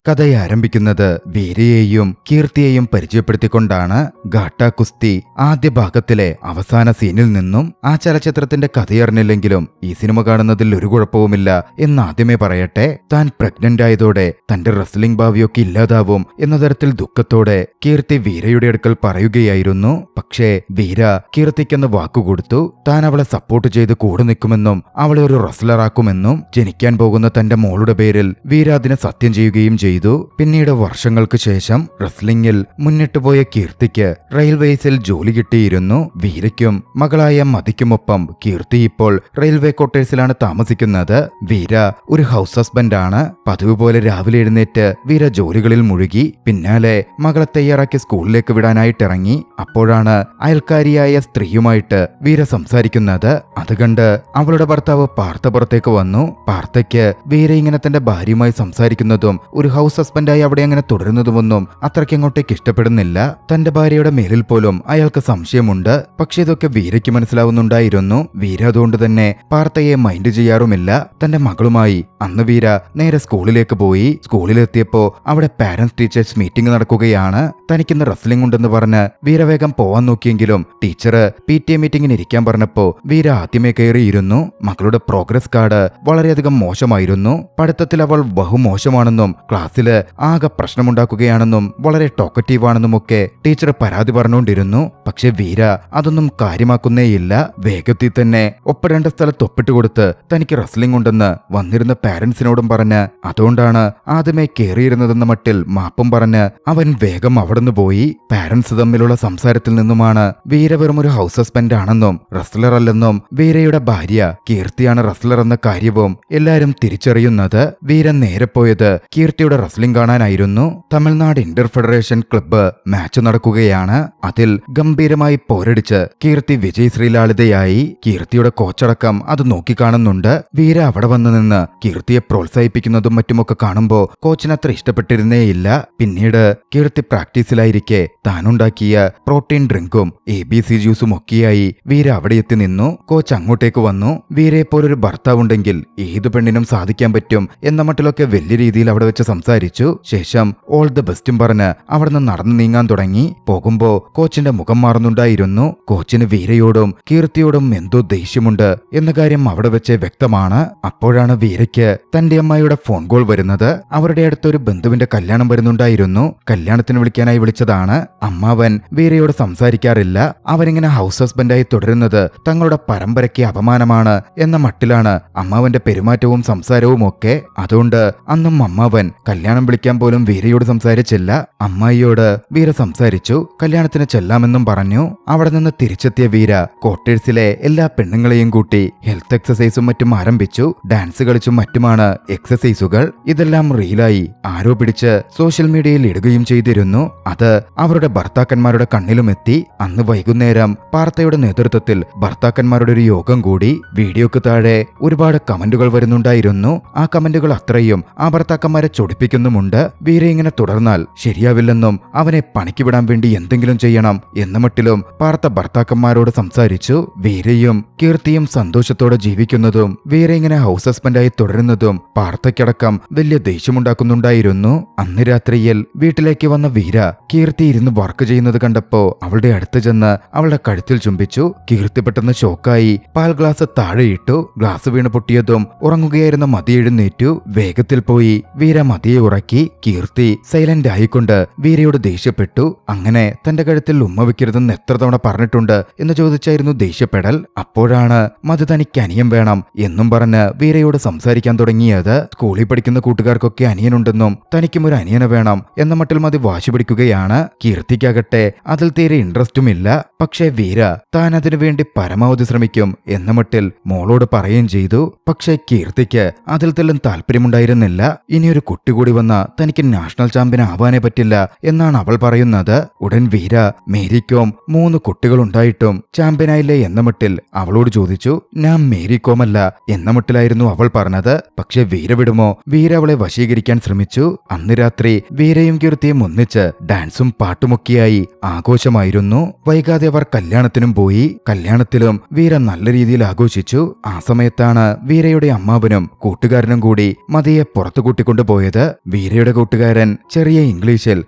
കഥയാരംഭിക്കുന്നത് വീരയെയും കീർത്തിയെയും പരിചയപ്പെടുത്തിക്കൊണ്ടാണ്. ഗാട്ട കുസ്തി ആദ്യ ഭാഗത്തിലെ അവസാന സീനിൽ നിന്നും ആ ചലച്ചിത്രത്തിന്റെ കഥയറിഞ്ഞില്ലെങ്കിലും ഈ സിനിമ കാണുന്നതിൽ ഒരു കുഴപ്പവുമില്ല എന്നാദ്യമേ പറയട്ടെ. താൻ പ്രഗ്നന്റ് ആയതോടെ തന്റെ റെസ്ലിംഗ് ഭാവിയൊക്കെ ഇല്ലാതാവും എന്ന തരത്തിൽ ദുഃഖത്തോടെ കീർത്തി വീരയുടെ അടുക്കൽ പറയുകയായിരുന്നു. പക്ഷേ വീര കീർത്തിക്കെന്ന് വാക്കുകൊടുത്തു. താൻ അവളെ സപ്പോർട്ട് ചെയ്ത് കൂടെ നിൽക്കുമെന്നും അവളെ ഒരു റെസ്ലറാക്കുമെന്നും ജനിക്കാൻ പോകുന്ന തന്റെ മോളുടെ പേരിൽ വീര അതിനെ സത്യം ചെയ്യുകയും ചെയ്തു. പിന്നീട് വർഷങ്ങൾക്ക് ശേഷം റെസ്ലിംഗിൽ മുന്നിട്ടുപോയ കീർത്തിക്ക് റെയിൽവേസിൽ ജോലി കിട്ടിയിരുന്നു. വീരയ്ക്കും മകളായ മതിക്കുമൊപ്പം കീർത്തി ഇപ്പോൾ റെയിൽവേ ക്വാർട്ടേഴ്സിലാണ് താമസിക്കുന്നത്. വീര ഒരു ഹൗസ് ഹസ്ബൻഡാണ്. പതിവ് പോലെ രാവിലെ എഴുന്നേറ്റ് വീര ജോലികളിൽ മുഴുകി. പിന്നാലെ മകളെ തയ്യാറാക്കി സ്കൂളിലേക്ക് വിടാനായിട്ടിറങ്ങി. അപ്പോഴാണ് അയൽക്കാരിയായ സ്ത്രീയുമായിട്ട് വീര സംസാരിക്കുന്നത്. അത് കണ്ട് അവളുടെ ഭർത്താവ് പാർത്ഥ പുറത്തേക്ക് വന്നു. പാർത്ഥയ്ക്ക് വീര ഇങ്ങനെ തന്റെ ഭാര്യയുമായി സംസാരിക്കുന്നതും ഒരു ഹൗസ് ഹസ്ബൻഡായി അവിടെ അങ്ങനെ തുടരുന്നതുമൊന്നും അത്രയ്ക്ക് അങ്ങോട്ടേക്ക് ഇഷ്ടപ്പെടുന്നില്ല. തന്റെ ഭാര്യയുടെ മേലിൽ പോലും അയാൾക്ക് സംശയമുണ്ട്. പക്ഷെ ഇതൊക്കെ വീരയ്ക്ക് മനസ്സിലാവുന്നുണ്ടായിരുന്നു. വീര അതുകൊണ്ട് തന്നെ പാർത്ഥയെ മൈൻഡ് ചെയ്യാറുമില്ല. തന്റെ മകളുമായി അന്ന് വീര നേരെ സ്കൂളിലേക്ക് പോയി. സ്കൂളിലെത്തിയപ്പോ അവിടെ പാരന്റ്സ് ടീച്ചേഴ്സ് മീറ്റിംഗ് നടക്കുകയാണ്. തനിക്കിന്ന് റെസ്ലിംഗ് ഉണ്ടെന്ന് പറഞ്ഞ് വീര വേഗം പോവാൻ നോക്കിയെങ്കിലും ടീച്ചർ PTA മീറ്റിംഗിന് ഇരിക്കാൻ പറഞ്ഞപ്പോ വീര ആദ്യമേ കയറിയിരുന്നു. മകളുടെ പ്രോഗ്രസ് കാർഡ് വളരെയധികം മോശമായിരുന്നു. പഠിത്തത്തിൽ അവൾ ബഹുമോശമാണെന്നും ക്ലാസ്സില് ആകെ പ്രശ്നമുണ്ടാക്കുകയാണെന്നും വളരെ ടോക്കറ്റീവാണെന്നും ഒക്കെ ടീച്ചർ പരാതി പറഞ്ഞുകൊണ്ടിരുന്നു. പക്ഷെ വീര അതൊന്നും കാര്യമാക്കുന്നേയില്ല. വേഗത്തിൽ തന്നെ ഒപ്പരേണ്ട സ്ഥലത്ത് ഒപ്പിട്ട് കൊടുത്ത് തനിക്ക് റെസ്ലിംഗ് ഉണ്ടെന്ന് വന്നിരുന്ന പാരന്റ്സിനോടും പറഞ്ഞ് അതുകൊണ്ടാണ് ആദ്യമേ കയറിയിരുന്നതെന്ന മട്ടിൽ മാപ്പും പറഞ്ഞ് അവൻ വേഗം അവിടുന്ന് പോയി. പാരന്റ്സ് തമ്മിലുള്ള സംസാരത്തിൽ നിന്നുമാണ് വീര വെറും ഒരു ഹൗസ് ഹസ്ബൻഡ് ആണെന്നും റെസ്ലർ അല്ലെന്നും വീരയുടെ ഭാര്യ കീർത്തിയാണ് റെസ്ലർ എന്ന കാര്യവും എല്ലാരും തിരിച്ചറിയുന്നത്. വീര നേരെ പോയത് കീർത്തിയുടെ റെസ്ലിംഗ് കാണാനായിരുന്നു. Tamil Nadu inter federation club match നടക്കുകയാണ്. അതിൽ ഗംഭീരമായി പോരടിച്ച് കീർത്തി വിജയശ്രീലാളിതയായി. കീർത്തിയുടെ കോച്ചടക്കം അത് നോക്കിക്കാണുന്നുണ്ട്. വീര അവിടെ വന്നു നിന്ന് കീർത്തിയെ പ്രോത്സാഹിപ്പിക്കുന്നതും മറ്റുമൊക്കെ കാണുമ്പോ കോച്ചിന് അത്ര ഇഷ്ടപ്പെട്ടിരുന്നേയില്ല. പിന്നീട് കീർത്തി പ്രാക്ടീസിലായിരിക്കെ താനുണ്ടാക്കിയ പ്രോട്ടീൻ ഡ്രിങ്കും ABC ജ്യൂസും ഒക്കെയായി വീര അവിടെ എത്തി നിന്നു. കോച്ച് അങ്ങോട്ടേക്ക് വന്നു. വീരയെ പോലൊരു ഭർത്താവുണ്ടെങ്കിൽ ഏതു പെണ്ണിനും സാധിക്കാൻ പറ്റും എന്ന മട്ടിലൊക്കെ വലിയ രീതിയിൽ അവിടെ വെച്ച് സംസാരിച്ചു. ശേഷം ഓൾ ദ ബെസ്റ്റും പറഞ്ഞ് അവിടെ നിന്ന് നടന്നു നീങ്ങാൻ തുടങ്ങി. പോകുമ്പോ കോച്ചിന്റെ മുഖം മാറുന്നുണ്ടായിരുന്നു. കോച്ചിന് വീരയോടും കീർത്തിയോടും എന്തോ ദേഷ്യമുണ്ട് എന്ന കാര്യം അവിടെ വെച്ച് വ്യക്തമാണ്. അപ്പോഴാണ് വീരയ്ക്ക് തന്റെ അമ്മായിയുടെ ഫോൺ കോൾ വരുന്നത്. അവരുടെ അടുത്തൊരു ബന്ധുവിന്റെ കല്യാണം വരുന്നുണ്ടായിരുന്നു. കല്യാണത്തിന് വിളിക്കാനായി വിളിച്ചതാണ്. അമ്മാവൻ വീരയോട് സംസാരിക്കാറില്ല. അവരിങ്ങനെ ഹൗസ് ഹസ്ബൻഡായി തുടരുന്നത് തങ്ങളുടെ പരമ്പരയ്ക്ക് അപമാനമാണ് എന്ന മട്ടിലാണ് അമ്മാവന്റെ പെരുമാറ്റവും സംസാരവും ഒക്കെ. അതുകൊണ്ട് അന്നും അമ്മാവൻ കല്യാണം വിളിക്കാൻ പോലും വീരയോട് സംസാരിച്ചില്ല. അമ്മായിയോട് വീര സംസാരിച്ചു. കല്യാണത്തിന് ചെല്ലാമെന്നും പറഞ്ഞു. അവിടെ നിന്ന് തിരിച്ചെത്തിയ വീര ക്വാർട്ടേഴ്സിലെ എല്ലാ പെണ്ണുങ്ങളെയും കൂട്ടി ഹെൽത്ത് എക്സസൈസും മറ്റും ആരംഭിച്ചു. ഡാൻസ് കളിച്ചും മറ്റുമാണ് എക്സസൈസുകൾ. ഇതെല്ലാം റീലായി ആരോ പിടിച്ച് സോഷ്യൽ മീഡിയയിൽ ഇടുകയും ചെയ്തിരുന്നു. അത് അവരുടെ ഭർത്താക്കന്മാരുടെ കണ്ണിലും എത്തി. അന്ന് വൈകുന്നേരം പാർത്ഥയുടെ നേതൃത്വത്തിൽ ഭർത്താക്കന്മാരുടെ ഒരു യോഗം കൂടി. വീഡിയോക്ക് താഴെ ഒരുപാട് കമന്റുകൾ വരുന്നുണ്ടായിരുന്നു. ആ കമന്റുകൾ അത്രയും ആ ഭർത്താക്കന്മാരെ ചൊടിപ്പിക്കുന്നുമുണ്ട്. വീര ഇങ്ങനെ തുടർന്നാൽ ശരിയാവില്ലെന്നും അവനെ പണിക്ക് വിടാൻ വേണ്ടി എന്തെങ്കിലും ചെയ്യണം എന്ന മട്ടിലും പാർത്ഥ ഭർത്താക്കന്മാരോട് സംസാരിച്ചു. വീരയും കീർത്തിയും സന്തോഷത്തോടെ ജീവിക്കുന്നതും വീര ഇങ്ങനെ ഹൗസ് ഹസ്ബൻഡായി തുടരുന്നതും പാർത്ഥയ്ക്കടക്കം വലിയ ദേഷ്യമുണ്ടാക്കുന്നുണ്ടായിരുന്നു. അന്ന് രാത്രിയിൽ വീട്ടിലേക്ക് വന്ന വീര കീർത്തി ഇരുന്ന് വർക്ക് ചെയ്യുന്നത് കണ്ടപ്പോ അവളുടെ അടുത്ത് ചെന്ന് അവളുടെ കഴുത്തിൽ ചുംബിച്ചു. കീർത്തി പെട്ടെന്ന് ഷോക്കായി പാൽ ഗ്ലാസ് താഴെയിട്ടു. ഗ്ലാസ് വീണ് പൊട്ടിയതും ഉറങ്ങുകയായിരുന്ന മതി എഴുന്നേറ്റു. വേഗത്തിൽ പോയി വീര മതിയെ ഉറക്കി. കീർത്തി സൈലന്റ് ആയിക്കൊണ്ട് വീരയോട് ദേഷ്യപ്പെട്ടു. അങ്ങനെ തന്റെ കഴുത്തിൽ ഉമ്മ വെക്കരുതെന്ന് എത്ര തവണ പറഞ്ഞിട്ടുണ്ട് എന്ന് ചോദിച്ചായിരുന്നു ദേഷ്യപ്പെടൽ. അപ്പോഴാണ് മതി തനിക്ക് അനിയൻ വേണം എന്നും പറഞ്ഞ് വീരയോട് സംസാരിക്കാൻ തുടങ്ങിയത്. സ്കൂളിൽ പഠിക്കുന്ന കൂട്ടുകാർക്കൊക്കെ അനിയനുണ്ടെന്നും തനിക്കും ഒരു അനിയനെ വേണം എന്ന മട്ടിൽ മതി വാശി പിടിക്കുകയാണ്. കീർത്തിക്കാകട്ടെ അതിൽ തീരെ ഇൻട്രസ്റ്റുമില്ല. പക്ഷേ വീര താൻ അതിനു വേണ്ടി പരമാവധി ശ്രമിക്കും എന്ന മട്ടിൽ മോളോട് പറയുകയും ചെയ്തു. പക്ഷേ കീർത്തിക്ക് അതിൽ തെല്ലും താല്പര്യമുണ്ടായിരുന്നില്ല. ഇനിയൊരു കുട്ടി കൂടി വന്ന തനിക്ക് നാഷണൽ ചാമ്പ്യൻ ആവാനേ പറ്റില്ല എന്നാണ് അവൾ പറയുന്നത്. ഉടൻ വീര മേരിക്കോം 3 കുട്ടികളുണ്ടായിട്ടും ചാമ്പ്യനായില്ലേ എന്ന മട്ടിൽ അവളോട് ചോദിച്ചു. ഞാൻ മേരിക്കോമല്ല എന്ന മട്ടിലായിരുന്നു അവൾ പറഞ്ഞത്. പക്ഷെ വീര വിടുമോ? വീര അവളെ വശീകരിക്കാൻ ശ്രമിച്ചു. അന്ന് രാത്രി വീരയും കീർത്തിയും ഒന്നിച്ച് ഡാൻസും പാട്ടുമൊക്കെയായി ആഘോഷമായിരുന്നു. വൈകാതെ അവർ കല്യാണത്തിനും പോയി. കല്യാണത്തിലും വീര നല്ല രീതിയിൽ ആഘോഷിച്ചു. ആ സമയത്താണ് വീരയുടെ അമ്മാവനും കൂട്ടുകാരനും കൂടി മതിയെ പുറത്തു കൂട്ടിക്കൊണ്ടുപോയത്. വീരയുടെ കൂട്ടുകാരൻ ചെറിയ ഇംഗ്ലീഷിൽ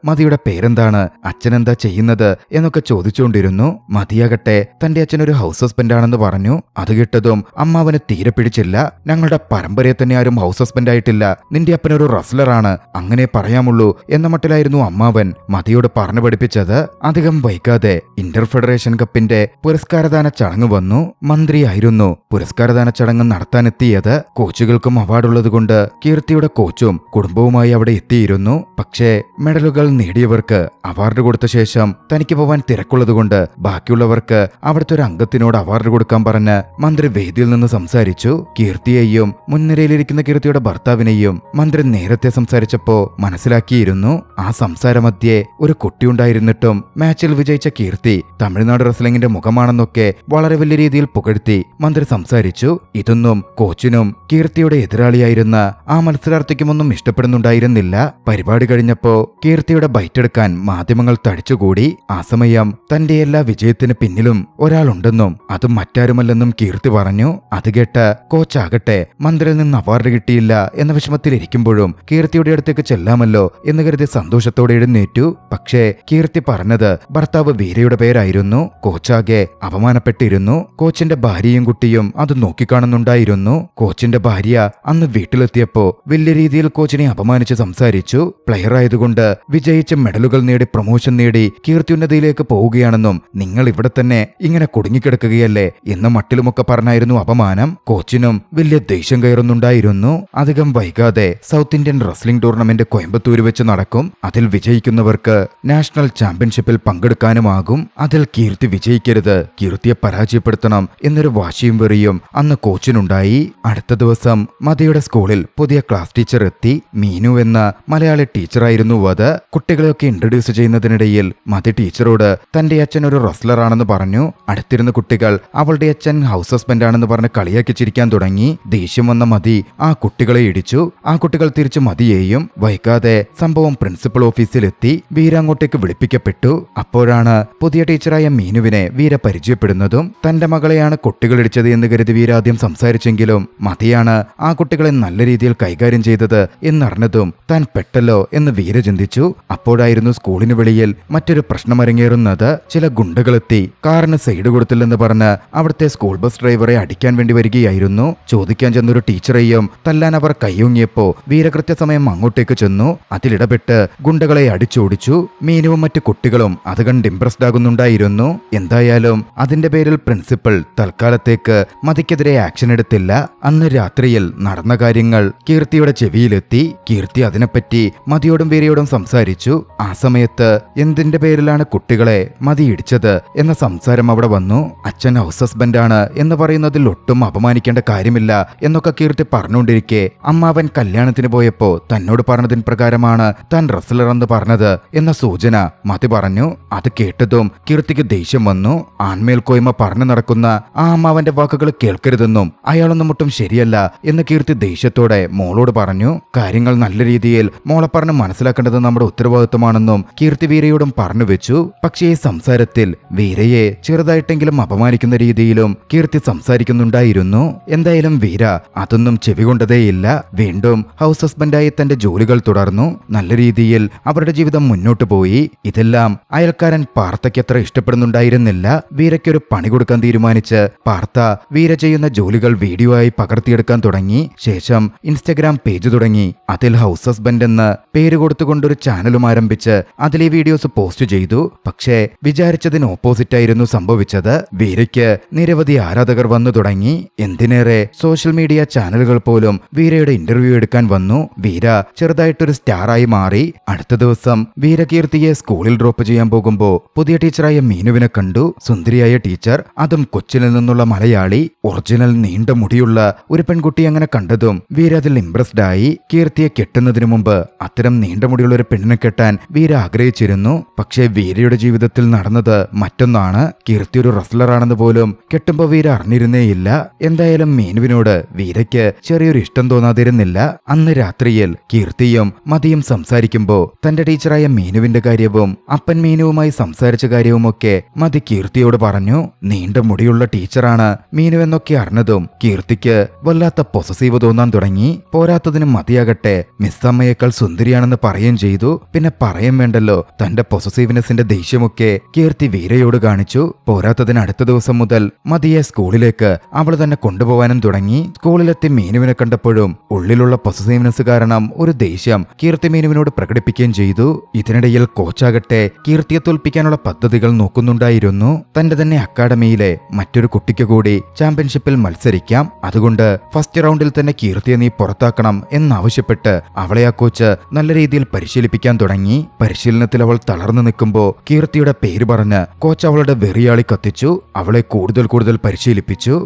മതിയുടെ പേരെന്താണ്, അച്ഛനെന്താ ചെയ്യുന്നത് എന്നൊക്കെ ചോദിച്ചുകൊണ്ടിരുന്നു. മതിയാകട്ടെ തന്റെ അച്ഛനൊരു ഹൗസ് ഹസ്ബൻഡാണെന്ന് പറഞ്ഞു. അത് കേട്ടതും അമ്മാവന് തീരെ പിടിച്ചില്ല. ഞങ്ങളുടെ പരമ്പരയെ തന്നെ ആരും ഹൗസ് ഹസ്ബൻഡ് ആയിട്ടില്ല, നിന്റെ അപ്പനൊരു റസ്ലറാണ്, അങ്ങനെ പറയാമുള്ളൂ എന്ന മട്ടിലായിരുന്നു അമ്മാവൻ മതിയോട് പറഞ്ഞു പഠിപ്പിച്ചത്. അധികം വൈകാതെ ഇന്റർ ഫെഡറേഷൻ കപ്പിന്റെ പുരസ്കാരദാന ചടങ്ങ് വന്നു. മന്ത്രിയായിരുന്നു പുരസ്കാരദാന ചടങ്ങ് നടത്താനെത്തിയത്. കോച്ചുകൾക്കും അവാർഡുള്ളതുകൊണ്ട് കീർത്തിയുടെ കോച്ചും കുടുംബവുമായി അവിടെ എത്തിയിരുന്നു. പക്ഷേ മെഡലുകൾ നേടിയവർക്ക് അവാർഡ് കൊടുത്ത ശേഷം തനിക്ക് പോവാൻ തിരക്കുള്ളതുകൊണ്ട് ബാക്കിയുള്ളവർക്ക് അവിടുത്തെ ഒരു അംഗത്തിനോട് അവാർഡ് കൊടുക്കാൻ പറഞ്ഞ് മന്ത്രി വേദിയിൽ നിന്ന് സംസാരിച്ചു. കീർത്തിയെയും മുൻനിരയിലിരിക്കുന്ന കീർത്തിയുടെ ഭർത്താവിനെയും മന്ത്രി നേരത്തെ സംസാരിച്ചപ്പോ മനസ്സിലാക്കിയിരുന്നു. ആ സംസാരമധ്യേ ഒരു കുട്ടിയുണ്ടായിരുന്നിട്ടും മാച്ചിൽ വിജയിച്ച കീർത്തി തമിഴ്നാട് റെസ്ലിംഗിന്റെ മുഖമാണെന്നൊക്കെ വളരെ വലിയ രീതിയിൽ പുകഴ്ത്തി മന്ത്രി സംസാരിച്ചു. ഇതൊന്നും കോച്ചിനും കീർത്തിയുടെ എതിരാളിയായിരുന്ന ആ മത്സരാർത്ഥിക്കുമൊന്നും ഇഷ്ടപ്പെടുന്നുണ്ടായിരുന്നില്ല. പരിപാടി കഴിഞ്ഞപ്പോ കീർത്തിയുടെ ബൈറ്റെടുക്കാൻ മാധ്യമങ്ങൾ തടിച്ചുകൂടി. ആ സമയം തന്റെ എല്ലാ വിജയത്തിന് പിന്നിലും ഒരാളുണ്ടെന്നും അത് മറ്റാരുമല്ലെന്നും കീർത്തി പറഞ്ഞു. അത് കേട്ട് കോച്ചാകട്ടെ മന്ത്രിയിൽ നിന്ന് അവാർഡ് കിട്ടിയില്ല എന്ന വിഷമത്തിലിരിക്കുമ്പോഴും കീർത്തിയുടെ അടുത്തേക്ക് ചെല്ലാമല്ലോ എന്ന് കരുതി സന്തോഷത്തോടെ എഴുന്നേറ്റു. പക്ഷേ കീർത്തി പറഞ്ഞത് ഭർത്താവ് വീരയുടെ പേരായിരുന്നു. കോച്ചാകെ അപമാനപ്പെട്ടിരുന്നു. കോച്ചിന്റെ ഭാര്യയും കുട്ടിയും അത് നോക്കിക്കാണുന്നുണ്ടായിരുന്നു. കോച്ചിന്റെ ഭാര്യ അന്ന് വീട്ടിലെത്തിയപ്പോ വലിയ രീതിയിൽ കോച്ചിനെ അപമാനിച്ച് സംസാരിച്ചു. പ്ലെയർ ആയതുകൊണ്ട് വിജയിച്ച് മെഡലുകൾ നേടി പ്രൊമോഷൻ നേടി കീർത്തി ഉന്നതിയിലേക്ക് പോവുകയാണെന്നും നിങ്ങൾ ഇവിടെ തന്നെ ഇങ്ങനെ കുടുങ്ങിക്കിടക്കുകയല്ലേ എന്ന മട്ടിലുമൊക്കെ പറഞ്ഞായിരുന്നു അപമാനം. കോച്ചിനും വലിയ ദേഷ്യം കയറുന്നുണ്ടായിരുന്നു. അധികം വൈകാതെ south Indian wrestling tournament Coimbatore വെച്ച് നടക്കും. അതിൽ വിജയിക്കുന്നവർക്ക് നാഷണൽ ചാമ്പ്യൻഷിപ്പിൽ പങ്കെടുക്കാനുമാകും. അതിൽ കീർത്തി വിജയിക്കരുത്, കീർത്തിയെ പരാജയപ്പെടുത്തണം എന്നൊരു വാശിയും വെറിയും അന്ന് കോച്ചിനുണ്ടായി. അടുത്ത ദിവസം മതിയുടെ സ്കൂളിൽ പുതിയ ക്ലാസ് ടീച്ചർ എത്തി. മീനു എന്ന മലയാളി ടീച്ചറായിരുന്നു അത്. കുട്ടികളെയൊക്കെ ഇൻട്രൊഡ്യൂസ് ചെയ്യുന്നതിനിടയിൽ മതി ടീച്ചറോട് തന്റെ അച്ഛൻ ഒരു റെസ്ലറാണെന്ന് പറഞ്ഞു. അടുത്തിരുന്ന കുട്ടികൾ അവളുടെ അച്ഛൻ ഹൗസ് ഹസ്ബൻഡ് ആണെന്ന് പറഞ്ഞ് കളിയാക്കി ചിരിക്കാൻ തുടങ്ങി. ദേഷ്യം വന്ന മതി ആ കുട്ടികളെ ഇടിച്ചു. ആ കുട്ടികൾ തിരിച്ചു മതിയെയും. വൈകാതെ സംഭവം പ്രിൻസിപ്പൽ ഓഫീസിലെത്തി. വീര അങ്ങോട്ടേക്ക് വിളിപ്പിക്കപ്പെട്ടു. അപ്പോഴാണ് പുതിയ ടീച്ചറായ മീനുവിനെ വീര പരിചയപ്പെടുന്നതും. തന്റെ മകളെയാണ് കുട്ടികൾ ഇടിച്ചത് എന്ന് കരുതി വീര ആദ്യം സംസാരിച്ചെങ്കിലും മതിയാണ് ആ കുട്ടികളെ നല്ല രീതിയിൽ കൈകാര്യം ചെയ്തത് എന്നറിഞ്ഞതും താൻ പെട്ടല്ലോ എന്ന് വീര ചിന്തിച്ചു. അപ്പോഴായിരുന്നു സ്കൂളിന് വെളിയിൽ മറ്റൊരു പ്രശ്നമരങ്ങേറുന്നത്. ചില ഗുണ്ടകളെത്തി കാറിന് സൈഡ് കൊടുത്തില്ലെന്ന് പറഞ്ഞ് അവിടുത്തെ സ്കൂൾ ബസ് ഡ്രൈവറെ അടിക്കാൻ വേണ്ടി വരികയായിരുന്നു. ചോദിക്കാൻ ചെന്നൊരു ടീച്ചറെയും തല്ലാൻ അവർ കൈയൊങ്ങിയപ്പോ വീര കൃത്യസമയം അങ്ങോട്ടേക്ക് ചെന്നു. അതിലിടപെട്ട് ഗുണ്ടകളെ അടിച്ചോടിച്ചു. മീനുവും മറ്റു കുട്ടികളും അത് കണ്ട് ഇംപ്രസ്ഡ് ആകുന്നുണ്ടായിരുന്നു. എന്തായാലും അതിന്റെ പേരിൽ പ്രിൻസിപ്പൽ തൽക്കാലത്തേക്ക് മതിക്കെതിരെ ആക്ഷൻ എടുത്തില്ല. അന്ന് രാത്രിയിൽ നടന്ന കാര്യങ്ങൾ കീർത്തിയുടെ ചെവിയിലെത്തി. കീർത്തി അതിനെപ്പറ്റി മതിയോടും വീരയോടും സംസാരിച്ചു. ആ സമയത്ത് എന്തിന്റെ പേരിലാണ് കുട്ടികളെ മതി ഇടിച്ചത് എന്ന സംസാരം അവിടെ വന്നു. അച്ഛൻ ഹൗസ് ഹസ്ബൻഡാണ് എന്ന് പറയുന്നതിൽ ഒട്ടും അപമാനിക്കേണ്ട കാര്യമില്ല എന്നൊക്കെ കീർത്തി പറഞ്ഞുകൊണ്ടിരിക്കെ അമ്മാവൻ കല്യാണത്തിന് പോയപ്പോ തന്നോട് പറഞ്ഞതിന് പ്രകാരമാണ് താൻ റെസ്ലർ എന്ന് പറഞ്ഞത് എന്ന സൂചന മതി പറഞ്ഞു. അത് കേട്ടതും കീർത്തിക്ക് ദേഷ്യം വന്നു. ആൺമേൽക്കോയ്മ പറഞ്ഞു നടക്കുന്ന ആ അമ്മാവന്റെ വാക്കുകൾ കേൾക്കരുതെന്നും അയാളൊന്നും ഒട്ടും ശരിയല്ല എന്ന് കീർത്തി ദേഷ്യത്തോടെ മോളോട് പറഞ്ഞു. കാര്യങ്ങൾ നല്ല രീതിയിൽ മോളെ പറഞ്ഞ് മനസ്സിലാക്കേണ്ടത് നമ്മുടെ ഉത്തരവാദിത്വമാണെന്നും കീർത്തി വീരയോടും പറഞ്ഞു വെച്ചു. പക്ഷേ ഈ സംസാരത്തിൽ വീരയെ ചെറുതായിട്ടെങ്കിലും അപമാനിക്കുന്ന രീതിയിലും കീർത്തി സംസാരിക്കുന്നുണ്ടായിരുന്നു. എന്തായാലും വീര അതൊന്നും ചെവികൊണ്ടതേയില്ല. വീണ്ടും ഹൗസ് ഹസ്ബൻഡായി തന്റെ ജോലികൾ തുടർന്നു. നല്ല രീതിയിൽ അവരുടെ ജീവിതം മുന്നോട്ടു പോയി. ഇതെല്ലാം അയൽക്കാരൻ പാർത്തയ്ക്ക് അത്ര ഇഷ്ടപ്പെടുന്നുണ്ടായിരുന്നില്ല. വീരയ്ക്കൊരു പണി കൊടുക്കാൻ തീരുമാനിച്ച് പാർത്ത വീര ചെയ്യുന്ന ജോലികൾ വീഡിയോ ആയി പകർത്തിയെടുക്കാൻ തുടങ്ങി. ശേഷം ഇൻസ്റ്റഗ്രാം പേജ് തുടങ്ങി. അതിൽ ഹൗസ് ഹസ്ബൻഡ് എന്ന് പേര് കൊടുത്തുകൊണ്ടൊരു ചാനലും ആരംഭിച്ച് അതിലെ വീഡിയോസ് പോസ്റ്റ് ചെയ്തു. പക്ഷേ വിചാരിച്ചതിന് ഓപ്പോസിറ്റായിരുന്നു സംഭവിച്ചത്. വീരയ്ക്ക് നിരവധി ആരാധകർ വന്നു തുടങ്ങി. എന്തിനേറെ സോഷ്യൽ മീഡിയ ചാനലുകൾ പോലും വീരയുടെ ഇന്റർവ്യൂ എടുക്കാൻ വന്നു. വീര ചെറുതായിട്ടൊരു സ്റ്റാറായി മാറി. അടുത്ത ദിവസം വീരകീർത്തിയെ സ്കൂളിൽ ഡ്രോപ്പ് ചെയ്യാൻ പോകുമ്പോ പുതിയ ടീച്ചറായ മീനുവിനെ കണ്ടു. സുന്ദരിയായ ടീച്ചർ, അതും കൊച്ചിനിൽ നിന്നുള്ള മലയാളി. ഒറിജിനൽ നീണ്ട മുടിയുള്ള ഒരു പെൺകുട്ടി അങ്ങനെ കണ്ടതും വീര അതിൽ ഇംപ്രസ്ഡ് ആയി. കീർത്തിയെ കെട്ടുന്നതിനു മുമ്പ് അത്തരം നീണ്ട മുടിയുള്ള ഒരു പെണ്ണിനെ കെട്ടാൻ വീര ആഗ്രഹിച്ചിരുന്നു. പക്ഷേ വീരയുടെ ജീവിതത്തിൽ നടന്നത് മറ്റൊന്നാണ്. കീർത്തി ഒരു റെസ്ലറാണെന്ന് പോലും കെട്ടുമ്പോ വീര അറിഞ്ഞിരുന്നേയില്ല. എന്തായാലും മീനുവിനോട് വീരയ്ക്ക് ചെറിയൊരു ഇഷ്ടം തോന്നാതിരുന്നില്ല. അന്ന് രാത്രിയിൽ കീർത്തിയും മതിയും സംസാരിക്കുമ്പോ തന്റെ ടീച്ചറായ മീനുവിന്റെ കാര്യവും അപ്പൻ മീനുവുമായി സംസാരിച്ച കാര്യവുമൊക്കെ മതി കീർത്തിയോട് പറഞ്ഞു. നീണ്ട മുടിയുള്ള ടീച്ചറാണ് മീനുവെന്നൊക്കെ അറിഞ്ഞതും കീർത്തിക്ക് വല്ലാത്ത പൊസസീവ് തോന്നാൻ തുടങ്ങി. പോരാത്തതിന് മതിയാകട്ടെ മിസ്സമ്മയേക്കാൾ സുന്ദരിയാണെന്ന് പറയുകയും ചെയ്തു. പിന്നെ പറയും വേണ്ടല്ലോ, തന്റെ പൊസസീവ്നെസിന്റെ ദേഷ്യമൊക്കെ കീർത്തി വീരയോട് കാണിച്ചു. പോരാത്തതിന് അടുത്ത ദിവസം മുതൽ മതിയെ സ്കൂളിലേക്ക് അവൾ തന്നെ കൊണ്ടുപോകാനും തുടങ്ങി. സ്കൂളിലെത്തി മീനുവിനെ കണ്ടപ്പോഴും ഉള്ളിലുള്ള പൊസസീവ്നെസ് കാരണം ഒരു ദേഷ്യം കീർത്തി മീനുവിനോട് പ്രകടിപ്പിക്കുകയും ചെയ്തു. ഇതിനിടയിൽ കോച്ചാകട്ടെ കീർത്തിയെ തോൽപ്പിക്കാനുള്ള പദ്ധതികൾ നോക്കുന്നുണ്ടായിരുന്നു. തന്റെ തന്നെ അക്കാഡമിയിലെ മറ്റൊരു കുട്ടിക്ക് കൂടി ചാമ്പ്യൻഷിപ്പിൽ മത്സരിക്കാം, അതുകൊണ്ട് ഫസ്റ്റ് റൗണ്ടിൽ തന്നെ കീർത്തിയെ നീ പുറത്താക്കണം എന്നാവശ്യപ്പെട്ട് അവളെ ആ കോച്ച് നല്ല രീതിയിൽ പരിശീലിപ്പിക്കാൻ തുടങ്ങി. പരിശീലനത്തിൽ അവൾ തളർന്നു നിൽക്കുമ്പോൾ കീർത്തിയുടെ പേര് പറഞ്ഞ് കോച്ച് അവളുടെ വെറിയാളി കത്തിച്ചു. അവളെ കൂടുതൽ പരിശീലിപ്പിച്ചു.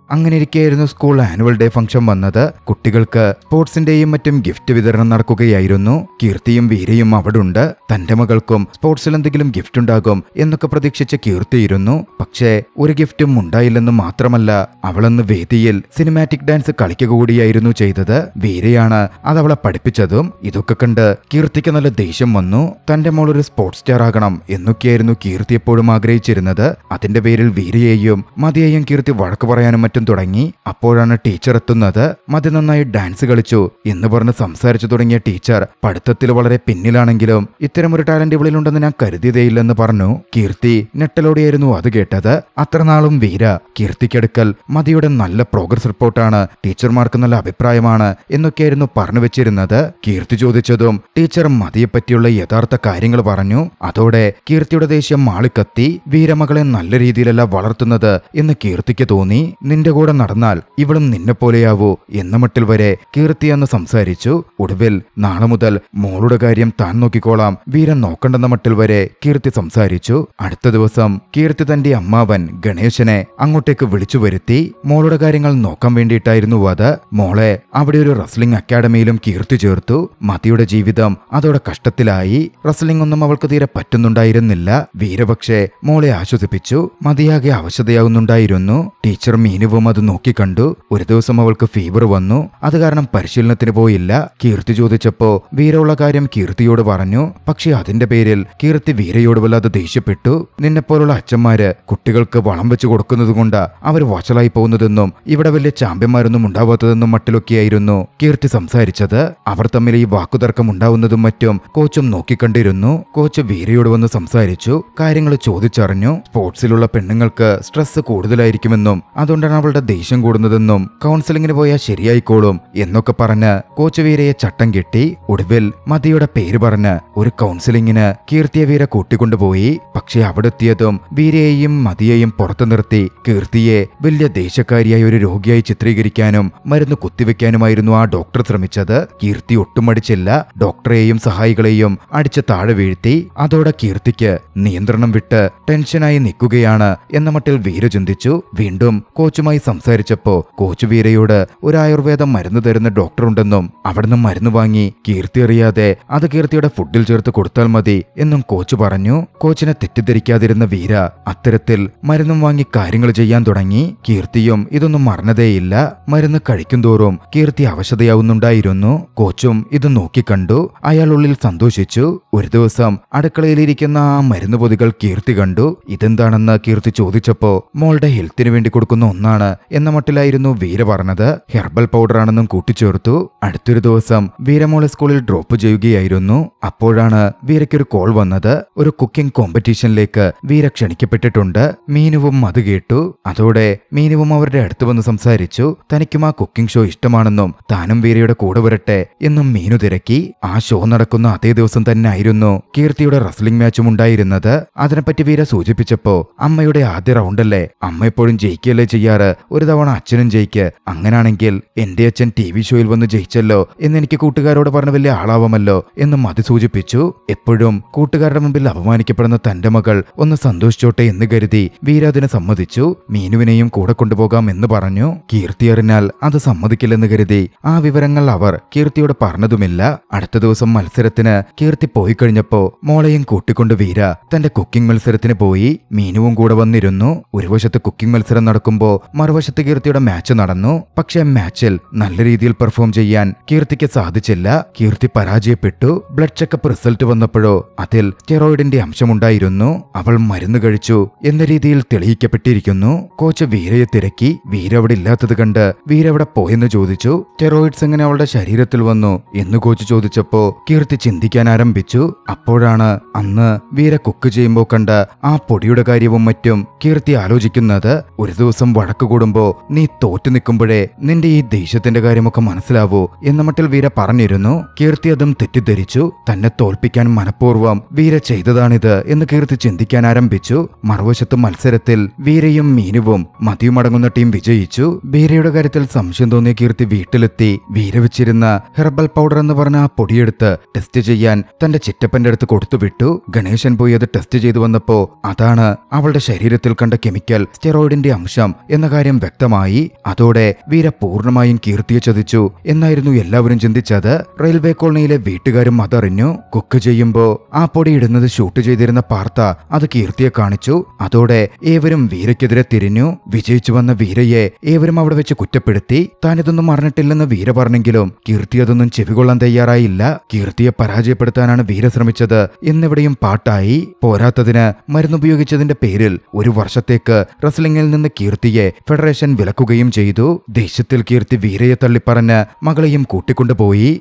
അങ്ങനെയിരിക്കെയായിരുന്നു സ്കൂൾ ആനുവൽ ഡേ ഫംഗ്ഷൻ വന്നത്. കുട്ടികൾക്ക് സ്പോർട്സിന്റെയും മറ്റും ഗിഫ്റ്റ് വിതരണം നടക്കുകയായിരുന്നു. കീർത്തിയും വീരയും അവിടുണ്ട്. തന്റെ മകൾക്കും സ്പോർട്സിൽ എന്തെങ്കിലും ഗിഫ്റ്റ് ഉണ്ടാകും എന്നൊക്കെ പ്രതീക്ഷിച്ച് കീർത്തിയിരുന്നു. പക്ഷേ ഒരു ഗിഫ്റ്റും ഉണ്ടായില്ലെന്ന് മാത്രമല്ല, അവളന്ന് വേദിയിൽ സിനിമാറ്റിക് ഡാൻസ് കളിക്കുക കൂടിയായിരുന്നു ചെയ്തത്. വീരയാണ് അതവളെ പഠിപ്പിച്ചതും. ഇതൊക്കെ കണ്ട് കീർത്തിക്ക് നല്ല ദേഷ്യം വന്നു. തന്റെ മോൾ ഒരു സ്പോർട്സ് സ്റ്റാർ ആകണം എന്നൊക്കെയായിരുന്നു കീർത്തി എപ്പോഴും ആഗ്രഹിച്ചിരുന്നത്. അതിന്റെ പേരിൽ വീരയെയും മതിയെയും കീർത്തി വഴക്ക് പറയാനും തുടങ്ങി. അപ്പോഴാണ് ടീച്ചർ എത്തുന്നത്. മതി നന്നായി ഡാൻസ് കളിച്ചു എന്ന് പറഞ്ഞ് സംസാരിച്ചു തുടങ്ങിയ ടീച്ചർ പഠിത്തത്തിൽ വളരെ പിന്നിലാണെങ്കിലും ഇത്തരമൊരു ടാലന്റ് ഇവളിലുണ്ടെന്ന് ഞാൻ കരുതിയതേയില്ലെന്ന് പറഞ്ഞു. കീർത്തി നെട്ടലോടെയായിരുന്നു അത് കേട്ടത്. അത്രനാളും വീര കീർത്തിക്കടുക്കൽ മതിയുടെ നല്ല പ്രോഗ്രസ് റിപ്പോർട്ടാണ്, ടീച്ചർമാർക്ക് നല്ല അഭിപ്രായമാണ് എന്നൊക്കെയായിരുന്നു പറഞ്ഞു വെച്ചിരുന്നത്. കീർത്തി ചോദിച്ചതും ടീച്ചർ മതിയെപ്പറ്റിയുള്ള യഥാർത്ഥ കാര്യങ്ങൾ പറഞ്ഞു. അതോടെ കീർത്തിയുടെ ദേഷ്യം മാളിക്കത്തി. വീരമകളെ നല്ല രീതിയിലല്ല വളർത്തുന്നത് എന്ന് കീർത്തിക്ക് തോന്നി. നിന്റെ കൂടെ നടന്നാൽ ഇവളും നിന്നെപ്പോലെയാവൂ എന്ന മട്ടിൽ വരെ കീർത്തി അന്ന് സംസാരിച്ചു. ഒടുവിൽ നാളെ മുതൽ മോളുടെ കാര്യം താൻ നോക്കിക്കോളാം, വീരൻ നോക്കണ്ടെന്ന മട്ടിൽ വരെ കീർത്തി സംസാരിച്ചു. അടുത്ത ദിവസം കീർത്തി തന്റെ അമ്മാവൻ ഗണേശനെ അങ്ങോട്ടേക്ക് വിളിച്ചു വരുത്തി. മോളുടെ കാര്യങ്ങൾ നോക്കാൻ വേണ്ടിയിട്ടായിരുന്നു അത്. മോളെ അവിടെ ഒരു റെസ്ലിംഗ് അക്കാഡമിയിലും കീർത്തി ചേർത്തു. മതിയുടെ ജീവിതം അതോടെ കഷ്ടത്തിലായി. റെസ്ലിംഗ് ഒന്നും അവൾക്ക് തീരെ പറ്റുന്നുണ്ടായിരുന്നില്ല. വീരപക്ഷെ മോളെ ആശ്വസിപ്പിച്ചു. മതിയാകെ അവശതയാവുന്നുണ്ടായിരുന്നു. ടീച്ചർ മീനുവും അത് നോക്കിക്കണ്ടു. ഒരു ദിവസം അവൾക്ക് ഫീവർ വന്നു. അത് കാരണം പരിശീലനത്തിന് പോയില്ല. കീർത്തി ചോദിച്ചപ്പോ വീരയുള്ള കാര്യം കീർത്തിയോട് പറഞ്ഞു. പക്ഷെ അതിന്റെ പേരിൽ കീർത്തി വീരയോട് വല്ലാതെ ദേഷ്യപ്പെട്ടു. നിന്നെപ്പോലുള്ള അച്ഛന്മാര് കുട്ടികൾക്ക് വളം വെച്ച് കൊടുക്കുന്നത് കൊണ്ട് അവർ വഷളായി പോകുന്നതെന്നും ഇവിടെ വലിയ ചാമ്പ്യന്മാരൊന്നും ഉണ്ടാവാത്തതെന്നും മട്ടിലൊക്കെയായിരുന്നു കീർത്തി സംസാരിച്ചത്. അവർ തമ്മിൽ ഈ വാക്കുതർക്കം ഉണ്ടാവുന്നതും മറ്റും കോച്ചും നോക്കിക്കണ്ടിരുന്നു. കോച്ച് വീരയോട് വന്ന് സംസാരിച്ചു. കാര്യങ്ങൾ ചോദിച്ചറിഞ്ഞു. സ്പോർട്സിലുള്ള പെണ്ണുങ്ങൾക്ക് സ്ട്രെസ് കൂടുതലായിരിക്കുമെന്നും അതുകൊണ്ടാണ് അവളുടെ ദേഷ്യം കൂടുന്നതെന്നും കൗൺസിലിങ്ങിന് പോയാൽ ശരിയായിക്കോളും എന്നൊക്കെ പറഞ്ഞ് കോച്ച് വീരയെ ചട്ടം കെട്ടി. ഒടുവിൽ മതിയുടെ പേര് പറഞ്ഞ് ഒരു കൗൺസിലിങ്ങിന് കീർത്തിയെ വീര കൂട്ടിക്കൊണ്ടുപോയി. പക്ഷെ അവിടെ എത്തിയതും വീരയെയും മതിയെയും പുറത്തു നിർത്തി കീർത്തിയെ വലിയ ദേഷ്യക്കാരിയായ ഒരു രോഗിയായി ചിത്രീകരിക്കാനും മരുന്ന് കുത്തിവെക്കാനുമായിരുന്നു ആ ഡോക്ടർ ശ്രമിച്ചത്. കീർത്തി ഒട്ടും മടിച്ചില്ല. ഡോക്ടറെയും സഹായികളെയും അടിച്ച് താഴെ വീഴ്ത്തി. അതോടെ കീർത്തിക്ക് നിയന്ത്രണം വിട്ട് ടെൻഷനായി നിൽക്കുകയാണ് എന്ന മട്ടിൽ വീര ചിന്തിച്ചു. വീണ്ടും കോച്ചുമായി സംസാരിച്ചപ്പോ കോച്ച് വീരയോട് ഒരു ആയുർവേദ മരുന്ന് തരുന്ന ഡോക്ടറുണ്ടെന്നും അവിടുന്ന് മരുന്ന് വാങ്ങി കീർത്തി അറിയാതെ അത് കീർത്തിയുടെ ഫുഡിൽ ചേർത്ത് കൊടുത്താൽ മതി എന്നും കോച്ച് പറഞ്ഞു. കോച്ചിനെ തെറ്റിദ്ധരിക്കാതിരുന്ന വീര അത്തരത്തിൽ മരുന്നും വാങ്ങി കാര്യങ്ങൾ ചെയ്യാൻ തുടങ്ങി. കീർത്തിയും ഇതൊന്നും മറന്നതേയില്ല. മരുന്ന് കഴിക്കും തോറും കീർത്തി അവശതയാവുന്നുണ്ടായിരുന്നു. കോച്ചും ഇത് നോക്കിക്കണ്ടു. അയാൾ ഉള്ളിൽ സന്തോഷിച്ചു. ഒരു ദിവസം അടുക്കളയിലിരിക്കുന്ന ആ മരുന്ന് പൊതികൾ കീർത്തി കണ്ടു. ഇതെന്താണെന്ന് കീർത്തി ചോദിച്ചപ്പോ മോളുടെ ഹെൽത്തിന് വേണ്ടി കൊടുക്കുന്ന ഒന്നാണ് എന്ന മട്ടിലായിരുന്നു വീര പറഞ്ഞത്. ഹെർബൽ പൗഡർ ആണെന്നും കൂട്ടിച്ചേർത്തു. അടുത്തൊരു ദിവസം വീരമോളെ സ്കൂളിൽ ഡ്രോപ്പ് ചെയ്യുകയായിരുന്നു. അപ്പോഴാണ് വീരയ്ക്കൊരു കോൾ വന്നത്. ഒരു കുക്കിംഗ് കോമ്പറ്റീഷനിലേക്ക് വീര ക്ഷണിക്കപ്പെട്ടിട്ടുണ്ട്. മീനുവും അത് കേട്ടു. അതോടെ മീനുവും അവരുടെ അടുത്ത് വന്ന് സംസാരിച്ചു. തനിക്കും ആ കുക്കിംഗ് ഷോ ഇഷ്ടമാണെന്നും താനും വീരയുടെ കൂടെ വരട്ടെ എന്നും മീനു തിരക്കി. ആ ഷോ നടക്കുന്ന അതേ ദിവസം തന്നെ ആയിരുന്നു കീർത്തിയുടെ റെസ്ലിംഗ് മാച്ചും ഉണ്ടായിരുന്നത്. അതിനെപ്പറ്റി വീര സൂചിപ്പിച്ചപ്പോ അമ്മയുടെ ആദ്യ റൗണ്ടല്ലേ, അമ്മ എപ്പോഴും ജയിക്കുകയല്ലേ ചെയ്യാറ്, ഒരു തവണ അച്ഛനും ജയിക്ക്, അങ്ങനാണെങ്കിൽ എന്റെ അച്ഛൻ TV ഷോയിൽ വന്ന് ജയിച്ചല്ലോ എന്നെനിക്ക് കൂട്ടുകാരോട് പറഞ്ഞ വലിയ ആളാവാമല്ലോ എന്നും മതി സൂചിപ്പിച്ചു. എപ്പോഴും കൂട്ടുകാരുടെ മുമ്പിൽ അപമാനിക്കപ്പെടുന്ന തന്റെ മകൾ ഒന്ന് സന്തോഷിച്ചോട്ടെ എന്ന് കരുതി വീര അതിന് സമ്മതിച്ചു. മീനുവിനെയും കൂടെ കൊണ്ടുപോകാം എന്ന് പറഞ്ഞു. കീർത്തി അറിഞ്ഞാൽ അത് സമ്മതിക്കില്ലെന്ന് കരുതി ആ വിവരങ്ങൾ അവർ കീർത്തിയോട് പറഞ്ഞതുമില്ല. അടുത്ത ദിവസം മത്സരത്തിന് കീർത്തി പോയി കഴിഞ്ഞപ്പോ മോളെയും കൂട്ടിക്കൊണ്ട് വീര തന്റെ കുക്കിംഗ് മത്സരത്തിന് പോയി. മീനുവും കൂടെ വന്നിരുന്നു. ഒരു വശത്ത് കുക്കിംഗ് മത്സരം നടക്കുമ്പോ മറുവശത്ത് കീർത്തിയുടെ മാച്ച് നടന്നു. പക്ഷേ മാച്ചിൽ നല്ല രീതിയിൽ പെർഫോം ചെയ്യാൻ കീർത്തിക്ക് സാധിച്ചില്ല. കീർത്തി പരാജയപ്പെട്ടു. ബ്ലഡ് ചെക്കപ്പ് റിസൾട്ട് വന്നപ്പോഴോ അതിൽ സ്റ്റെറോയിഡിന്റെ അംശമുണ്ടായിരുന്നു. അവൾ മരുന്ന് കഴിച്ചു എന്ന രീതിയിൽ തെളിയിക്കപ്പെട്ടിരിക്കുന്നു. കോച്ച് വീരയെ തിരക്കി. വീര അവിടെ ഇല്ലാത്തത് കണ്ട് വീര അവിടെ പോയെന്ന് ചോദിച്ചു. സ്റ്റെറോയിഡ്സ് എങ്ങനെ അവളുടെ ശരീരത്തിൽ വന്നു എന്ന് കോച്ച് ചോദിച്ചപ്പോ കീർത്തി ചിന്തിക്കാൻ ആരംഭിച്ചു. അപ്പോഴാണ് അന്ന് വീര കുക്ക് ചെയ്യുമ്പോൾ കണ്ട ആ പൊടിയുടെ കാര്യവും മറ്റും കീർത്തി ആലോചിക്കുന്നത്. ഒരു ദിവസം വഴക്ക് കൂടുമ്പോ നീ തോറ്റു നിൽക്കുമ്പോഴേ നിന്റെ ഈ ദേഷ്യത്തിന്റെ കാര്യമൊക്കെ മനസ്സിലാവൂ എന്ന മട്ടിൽ വീര പറഞ്ഞിരുന്നു. കീർത്തി അതും തെറ്റിദ്ധരിച്ചു. തന്നെ തോൽപ്പിക്കാൻ മനഃപൂർവ്വം വീര ചെയ്തതാണിത് എന്ന് കീർത്തി ചിന്തിക്കാൻ ആരംഭിച്ചു. മറുവശത്ത് മത്സരത്തിൽ വീരയും മീനുവും മതിയുമടങ്ങുന്ന ടീം വിജയിച്ചു. വീരയുടെ കാര്യത്തിൽ സംശയം തോന്നിയ കീർത്തി വീട്ടിലെത്തി വീര വെച്ചിരുന്ന ഹെർബൽ പൗഡർ എന്ന് പറഞ്ഞ ആ പൊടിയെടുത്ത് ടെസ്റ്റ് ചെയ്യാൻ തന്റെ ചിറ്റപ്പന്റെ അടുത്ത് കൊടുത്തുവിട്ടു. ഗണേശൻ പോയി അത് ടെസ്റ്റ് ചെയ്തു വന്നപ്പോ അതാണ് അവളുടെ ശരീരത്തിൽ കണ്ട കെമിക്കൽ സ്റ്റെറോയിഡിന്റെ അംശം എന്ന കാര്യം വ്യക്തമായി. അതോടെ വീര പൂർണ്ണമായും കീർത്തിയെ ചതിച്ചു എന്നായിരുന്നു എല്ലാവരും ചിന്തിച്ചത്. റെയിൽവേ കോളനിയിലെ വീട്ടുകാരും അതറിഞ്ഞു. കുക്ക് ചെയ്യുമ്പോ ആ പൊടി ഇടുന്നത് ഷൂട്ട് ചെയ്തിരുന്ന പാർത്ത അത് കീർത്തിയെ കാണിച്ചു. അതോടെ ഏവരും വീരയ്ക്കെതിരെ തിരിഞ്ഞു. വിജയിച്ചു വന്ന വീരയെ ഏവരും അവിടെ വെച്ച് കുറ്റപ്പെടുത്തി. താനിതൊന്നും അറിഞ്ഞിട്ടില്ലെന്ന് വീര പറഞ്ഞെങ്കിലും കീർത്തി അതൊന്നും ചെവികൊള്ളാൻ തയ്യാറായില്ല. കീർത്തിയെ പരാജയപ്പെടുത്താനാണ് വീര ശ്രമിച്ചത് എന്നിവിടെയും പാട്ടായി. പോരാത്തതിന് മരുന്നുപയോഗിച്ചതിന്റെ പേരിൽ 1 വർഷത്തേക്ക് റെസ്ലിംഗിൽ നിന്ന് കീർത്തിയെ ഫെഡറേഷൻ വിലക്കുകയും ചെയ്തു. ദേഷ്യത്തിൽ കീർത്തി വീരയെ തള്ളിപ്പറഞ്ഞ് മകളെയും കൂട്ടിക്കൊണ്ടുപോയി.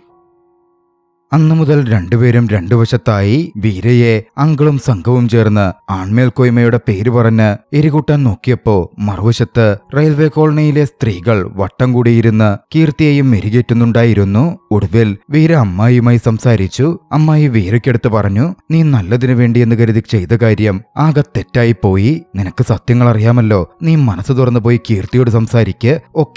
അന്നു മുതൽ രണ്ടുപേരും രണ്ടു വശത്തായി. വീരയെ അങ്കിളും സംഘവും ചേർന്ന് ആൺമേൽക്കോയ്മയുടെ പേര് പറഞ്ഞ് എരികൂട്ടാൻ നോക്കിയപ്പോ മറുവശത്ത് റെയിൽവേ കോളനിയിലെ സ്ത്രീകൾ വട്ടം കൂടിയിരുന്ന് കീർത്തിയെയും മെരുകേറ്റുന്നുണ്ടായിരുന്നു. ഒടുവിൽ വീര അമ്മായിയുമായി സംസാരിച്ചു. അമ്മായി വീരയ്ക്കടുത്ത് പറഞ്ഞു, നീ നല്ലതിനു വേണ്ടിയെന്ന് കരുതി ചെയ്ത കാര്യം ആകെ തെറ്റായിപ്പോയി. നിനക്ക് സത്യങ്ങൾ അറിയാമല്ലോ. നീ മനസ്സ് തുറന്നു പോയി കീർത്തിയോട് സംസാരിക്ക്.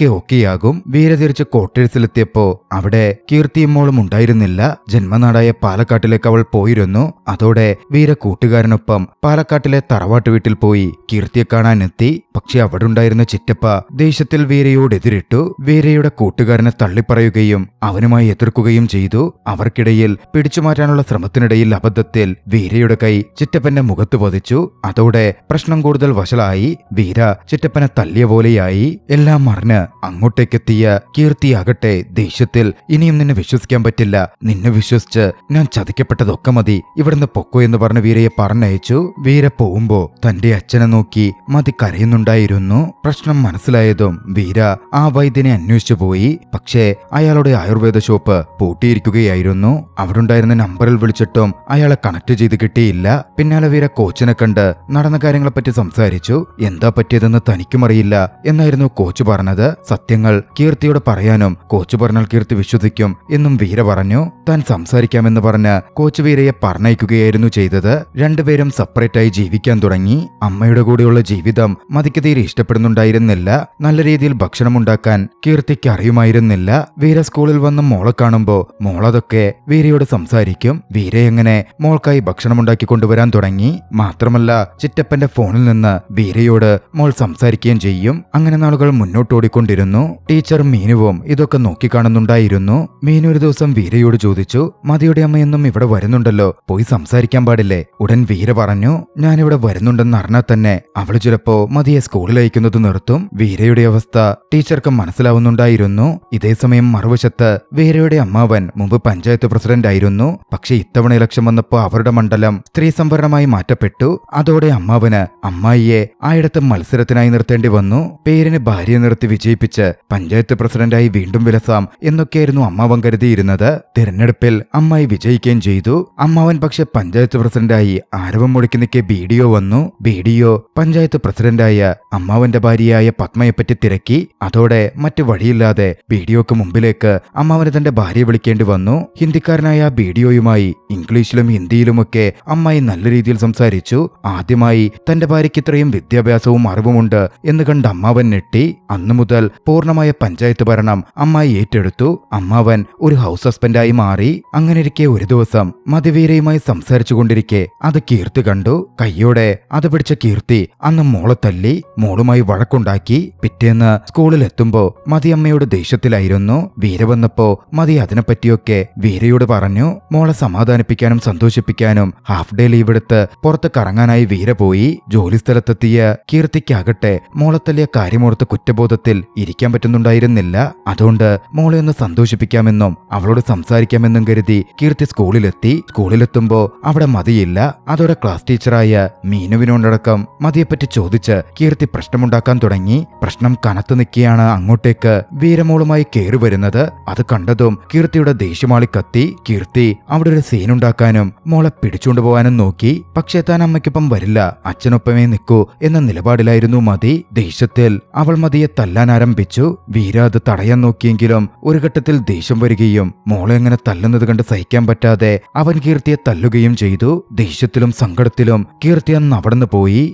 ഓക്കെയാകും. വീര തിരിച്ച് ക്വാർട്ടേഴ്സിലെത്തിയപ്പോ അവിടെ കീർത്തിയും മോളും ഉണ്ടായിരുന്നില്ല. ജന്മനാടായ പാലക്കാട്ടിലേക്ക് അവൾ പോയിരുന്നു. അതോടെ വീര കൂട്ടുകാരനൊപ്പം പാലക്കാട്ടിലെ തറവാട്ട് വീട്ടിൽ പോയി കീർത്തിയെ കാണാനെത്തി. പക്ഷെ അവിടെ ഉണ്ടായിരുന്ന ചിറ്റപ്പ ദേഷ്യത്തിൽ വീരയോടെതിരിട്ടു. വീരയുടെ കൂട്ടുകാരനെ തള്ളിപ്പറയുകയും അവനുമായി എതിർക്കുകയും ചെയ്തു. അവർക്കിടയിൽ പിടിച്ചുമാറ്റാനുള്ള ശ്രമത്തിനിടയിൽ അബദ്ധത്തിൽ വീരയുടെ കൈ ചിറ്റപ്പന്റെ മുഖത്ത് പതിച്ചു. അതോടെ പ്രശ്നം കൂടുതൽ വഷളായി. വീര ചിറ്റപ്പനെ തല്ലിയ പോലെയായി. എല്ലാം മറിഞ്ഞ് അങ്ങോട്ടേക്കെത്തിയ കീർത്തിയാകട്ടെ ദേഷ്യത്തിൽ, ഇനിയും നിന്നെ വിശ്വസിക്കാൻ പറ്റില്ല. നിന്നെ വിശ്വസിച്ച് ഞാൻ ചതിക്കപ്പെട്ടതൊക്കെ മതി. ഇവിടുന്ന് പൊക്കോ എന്ന് പറഞ്ഞ് വീരയെ പറഞ്ഞയച്ചു. വീര പോകുമ്പോ തന്റെ അച്ഛനെ നോക്കി മതി കരയുന്നുണ്ടായിരുന്നു. പ്രശ്നം മനസ്സിലായതും വീര ആ വൈദ്യനെ അന്വേഷിച്ചു പോയി. പക്ഷേ അയാളുടെ ആയുർവേദ ഷോപ്പ് പൂട്ടിയിരിക്കുകയായിരുന്നു. അവിടെ ഉണ്ടായിരുന്ന നമ്പറിൽ വിളിച്ചിട്ടും അയാളെ കണക്ട് ചെയ്ത് കിട്ടിയില്ല. പിന്നാലെ വീര കോച്ചിനെ കണ്ട് നടന്ന കാര്യങ്ങളെപ്പറ്റി സംസാരിച്ചു. എന്താ പറ്റിയതെന്ന് തനിക്കും അറിയില്ല എന്നായിരുന്നു കോച്ച് പറഞ്ഞത്. സത്യങ്ങൾ കീർത്തിയോട് പറയാനും കോച്ച് പറഞ്ഞാൽ കീർത്തി വിശ്വസിക്കും എന്നും വീര പറഞ്ഞു. താൻ സംസാരിക്കാമെന്ന് പറഞ്ഞ് കോച്ച് വീരയെ പറഞ്ഞയക്കുകയായിരുന്നു ചെയ്തത്. രണ്ടുപേരും സെപ്പറേറ്റായി ജീവിക്കാൻ തുടങ്ങി. അമ്മയുടെ കൂടെയുള്ള ജീവിതം മതിക്ക് തീരെ ഇഷ്ടപ്പെടുന്നുണ്ടായിരുന്നില്ല. നല്ല രീതിയിൽ ഭക്ഷണം ഉണ്ടാക്കാൻ കീർത്തിക്ക് അറിയുമായിരുന്നില്ല. വീര സ്കൂളിൽ വന്ന് മോളെ കാണുമ്പോ മോളതൊക്കെ വീരയോട് സംസാരിക്കും. വീര എങ്ങനെ മോൾക്കായി ഭക്ഷണം ഉണ്ടാക്കി കൊണ്ടുവരാൻ തുടങ്ങി. മാത്രമല്ല ചിറ്റപ്പന്റെ ഫോണിൽ നിന്ന് വീരയോട് മോൾ സംസാരിക്കുകയും ചെയ്യും. അങ്ങനെ നാളുകൾ മുന്നോട്ടോടിക്കൊണ്ടിരുന്നു. ടീച്ചർ മീനുവും ഇതൊക്കെ നോക്കിക്കാണുന്നുണ്ടായിരുന്നു. മീനു ഒരു ദിവസം വീരയോട് ചോദിച്ചു, മതിയുടെ അമ്മയെന്നും ഇവിടെ വരുന്നുണ്ടല്ലോ, പോയി സംസാരിക്കാൻ പാടില്ലേ? ഉടൻ വീര പറഞ്ഞു, ഞാനിവിടെ വരുന്നുണ്ടെന്ന് അറിഞ്ഞാൽ തന്നെ അവള് ചിലപ്പോ മതിയെ സ്കൂളിൽ അയക്കുന്നത് നിർത്തും. വീരയുടെ അവസ്ഥ ടീച്ചർക്ക് മനസ്സിലാവുന്നുണ്ടായിരുന്നു. ഇതേസമയം മറുവശത്ത് വീരയുടെ അമ്മാവൻ മുമ്പ് പഞ്ചായത്ത് പ്രസിഡന്റ് ആയിരുന്നു. പക്ഷെ ഇത്തവണ ഇലക്ഷൻ വന്നപ്പോ അവരുടെ മണ്ഡലം സ്ത്രീ സംവരണമായി മാറ്റപ്പെട്ടു. അതോടെ അമ്മാവന് അമ്മായിയെ ആയിടത്ത് മത്സരത്തിനായി നിർത്തേണ്ടി വന്നു. പേരിന് ഭാര്യയെ നിർത്തി വിജയിപ്പിച്ച് പഞ്ചായത്ത് പ്രസിഡന്റായി വീണ്ടും വിലസാം എന്നൊക്കെയായിരുന്നു അമ്മാവൻ കരുതിയിരുന്നത്. തിരഞ്ഞെടുപ്പിൽ അമ്മായി വിജയിക്കുകയും ചെയ്തു. അമ്മാവൻ പക്ഷെ പഞ്ചായത്ത് പ്രസിഡന്റായി ആരവം മുഴക്കി നിൽക്കെ ബിഡിഒ വന്നു. ബിഡിഒ പഞ്ചായത്ത് പ്രസിഡന്റായ അമ്മാവന്റെ ഭാര്യയായ പത്മയെപ്പറ്റി തിരക്കി. അതോടെ മറ്റു വഴിയില്ലാതെ ബിഡിഒക്ക് മുമ്പിലേക്ക് അമ്മാവന് തന്റെ ഭാര്യയെ വിളിക്കേണ്ടി വന്നു. ഹിന്ദിക്കാരനായ ബിഡിഒയുമായി ഇംഗ്ലീഷിലും ഹിന്ദിയിലുമൊക്കെ അമ്മായി നല്ല രീതിയിൽ സംസാരിച്ചു. ആദ്യമായി തന്റെ ഭാര്യയ്ക്ക് ഇത്രയും വിദ്യാഭ്യാസവും അറിവുമുണ്ട് എന്ന് കണ്ട് അമ്മാവൻ ഞെട്ടി. അന്നു മുതൽ പൂർണ്ണമായ പഞ്ചായത്ത് ഭരണം അമ്മായി ഏറ്റെടുത്തു. അമ്മാവൻ ഒരു ഹൗസ് ഹസ്ബൻഡായി മാറി. മതി. അങ്ങനെയിരിക്കെ ഒരു ദിവസം മതി വീരയുമായി സംസാരിച്ചു കൊണ്ടിരിക്കെ അത് കീർത്തി കണ്ടു. കയ്യോടെ അത് പിടിച്ച കീർത്തി അന്ന് മോളെ തല്ലി, മോളുമായി വഴക്കുണ്ടാക്കി. പിറ്റേന്ന് സ്കൂളിലെത്തുമ്പോ മതി അമ്മയോട് ദേഷ്യത്തിലായിരുന്നു. വീര വന്നപ്പോ മതി അതിനെപ്പറ്റിയൊക്കെ വീരയോട് പറഞ്ഞു. മോളെ സമാധാനിപ്പിക്കാനും സന്തോഷിപ്പിക്കാനും ഹാഫ് ഡേ ലീവ് എടുത്ത് പുറത്ത് കറങ്ങാനായി വീര പോയി. ജോലിസ്ഥലത്തെത്തിയ കീർത്തിക്കാകട്ടെ മോളെ തല്ലിയ കാര്യമോർത്ത് കുറ്റബോധത്തിൽ ഇരിക്കാൻ പറ്റുന്നുണ്ടായിരുന്നില്ല. അതുകൊണ്ട് മോളെ ഒന്ന് സന്തോഷിപ്പിക്കാമെന്നും അവളോട് സംസാരിക്കാമെന്നും കരുതി കീർത്തി സ്കൂളിലെത്തുമ്പോ അവിടെ മതിയില്ല. അതോടെ ക്ലാസ് ടീച്ചറായ മീനുവിനോടടക്കം മതിയെപ്പറ്റി ചോദിച്ച് കീർത്തി പ്രശ്നമുണ്ടാക്കാൻ തുടങ്ങി. പ്രശ്നം കനത്തു നിൽക്കിയാണ് അങ്ങോട്ടേക്ക് വീരമോളുമായി കയറി വരുന്നത്. അത് കണ്ടതും കീർത്തിയുടെ ദേഷ്യമാളി കത്തി. കീർത്തി അവിടെ ഒരു സീനുണ്ടാക്കാനും മോളെ പിടിച്ചുകൊണ്ടുപോകാനും നോക്കി. പക്ഷേ താൻ അമ്മയ്ക്കൊപ്പം വരില്ല, അച്ഛനൊപ്പമേ നിൽക്കൂ എന്ന നിലപാടിലായിരുന്നു മതി. ദേഷ്യത്തിൽ അവൾ മതിയെ തല്ലാൻ ആരംഭിച്ചു. വീര അത് തടയാൻ നോക്കിയെങ്കിലും ഒരു ഘട്ടത്തിൽ ദേഷ്യം വരികയും മോളെ എങ്ങനെ തല്ലുന്നത് കണ്ട് സഹിക്കാൻ പറ്റാതെ അവൻ കീർത്തിയെ തല്ലുകയും ചെയ്തു. ദേഷ്യത്തിലും സങ്കടത്തിലും കീർത്തി അന്ന് അവിടുന്ന് പോയി.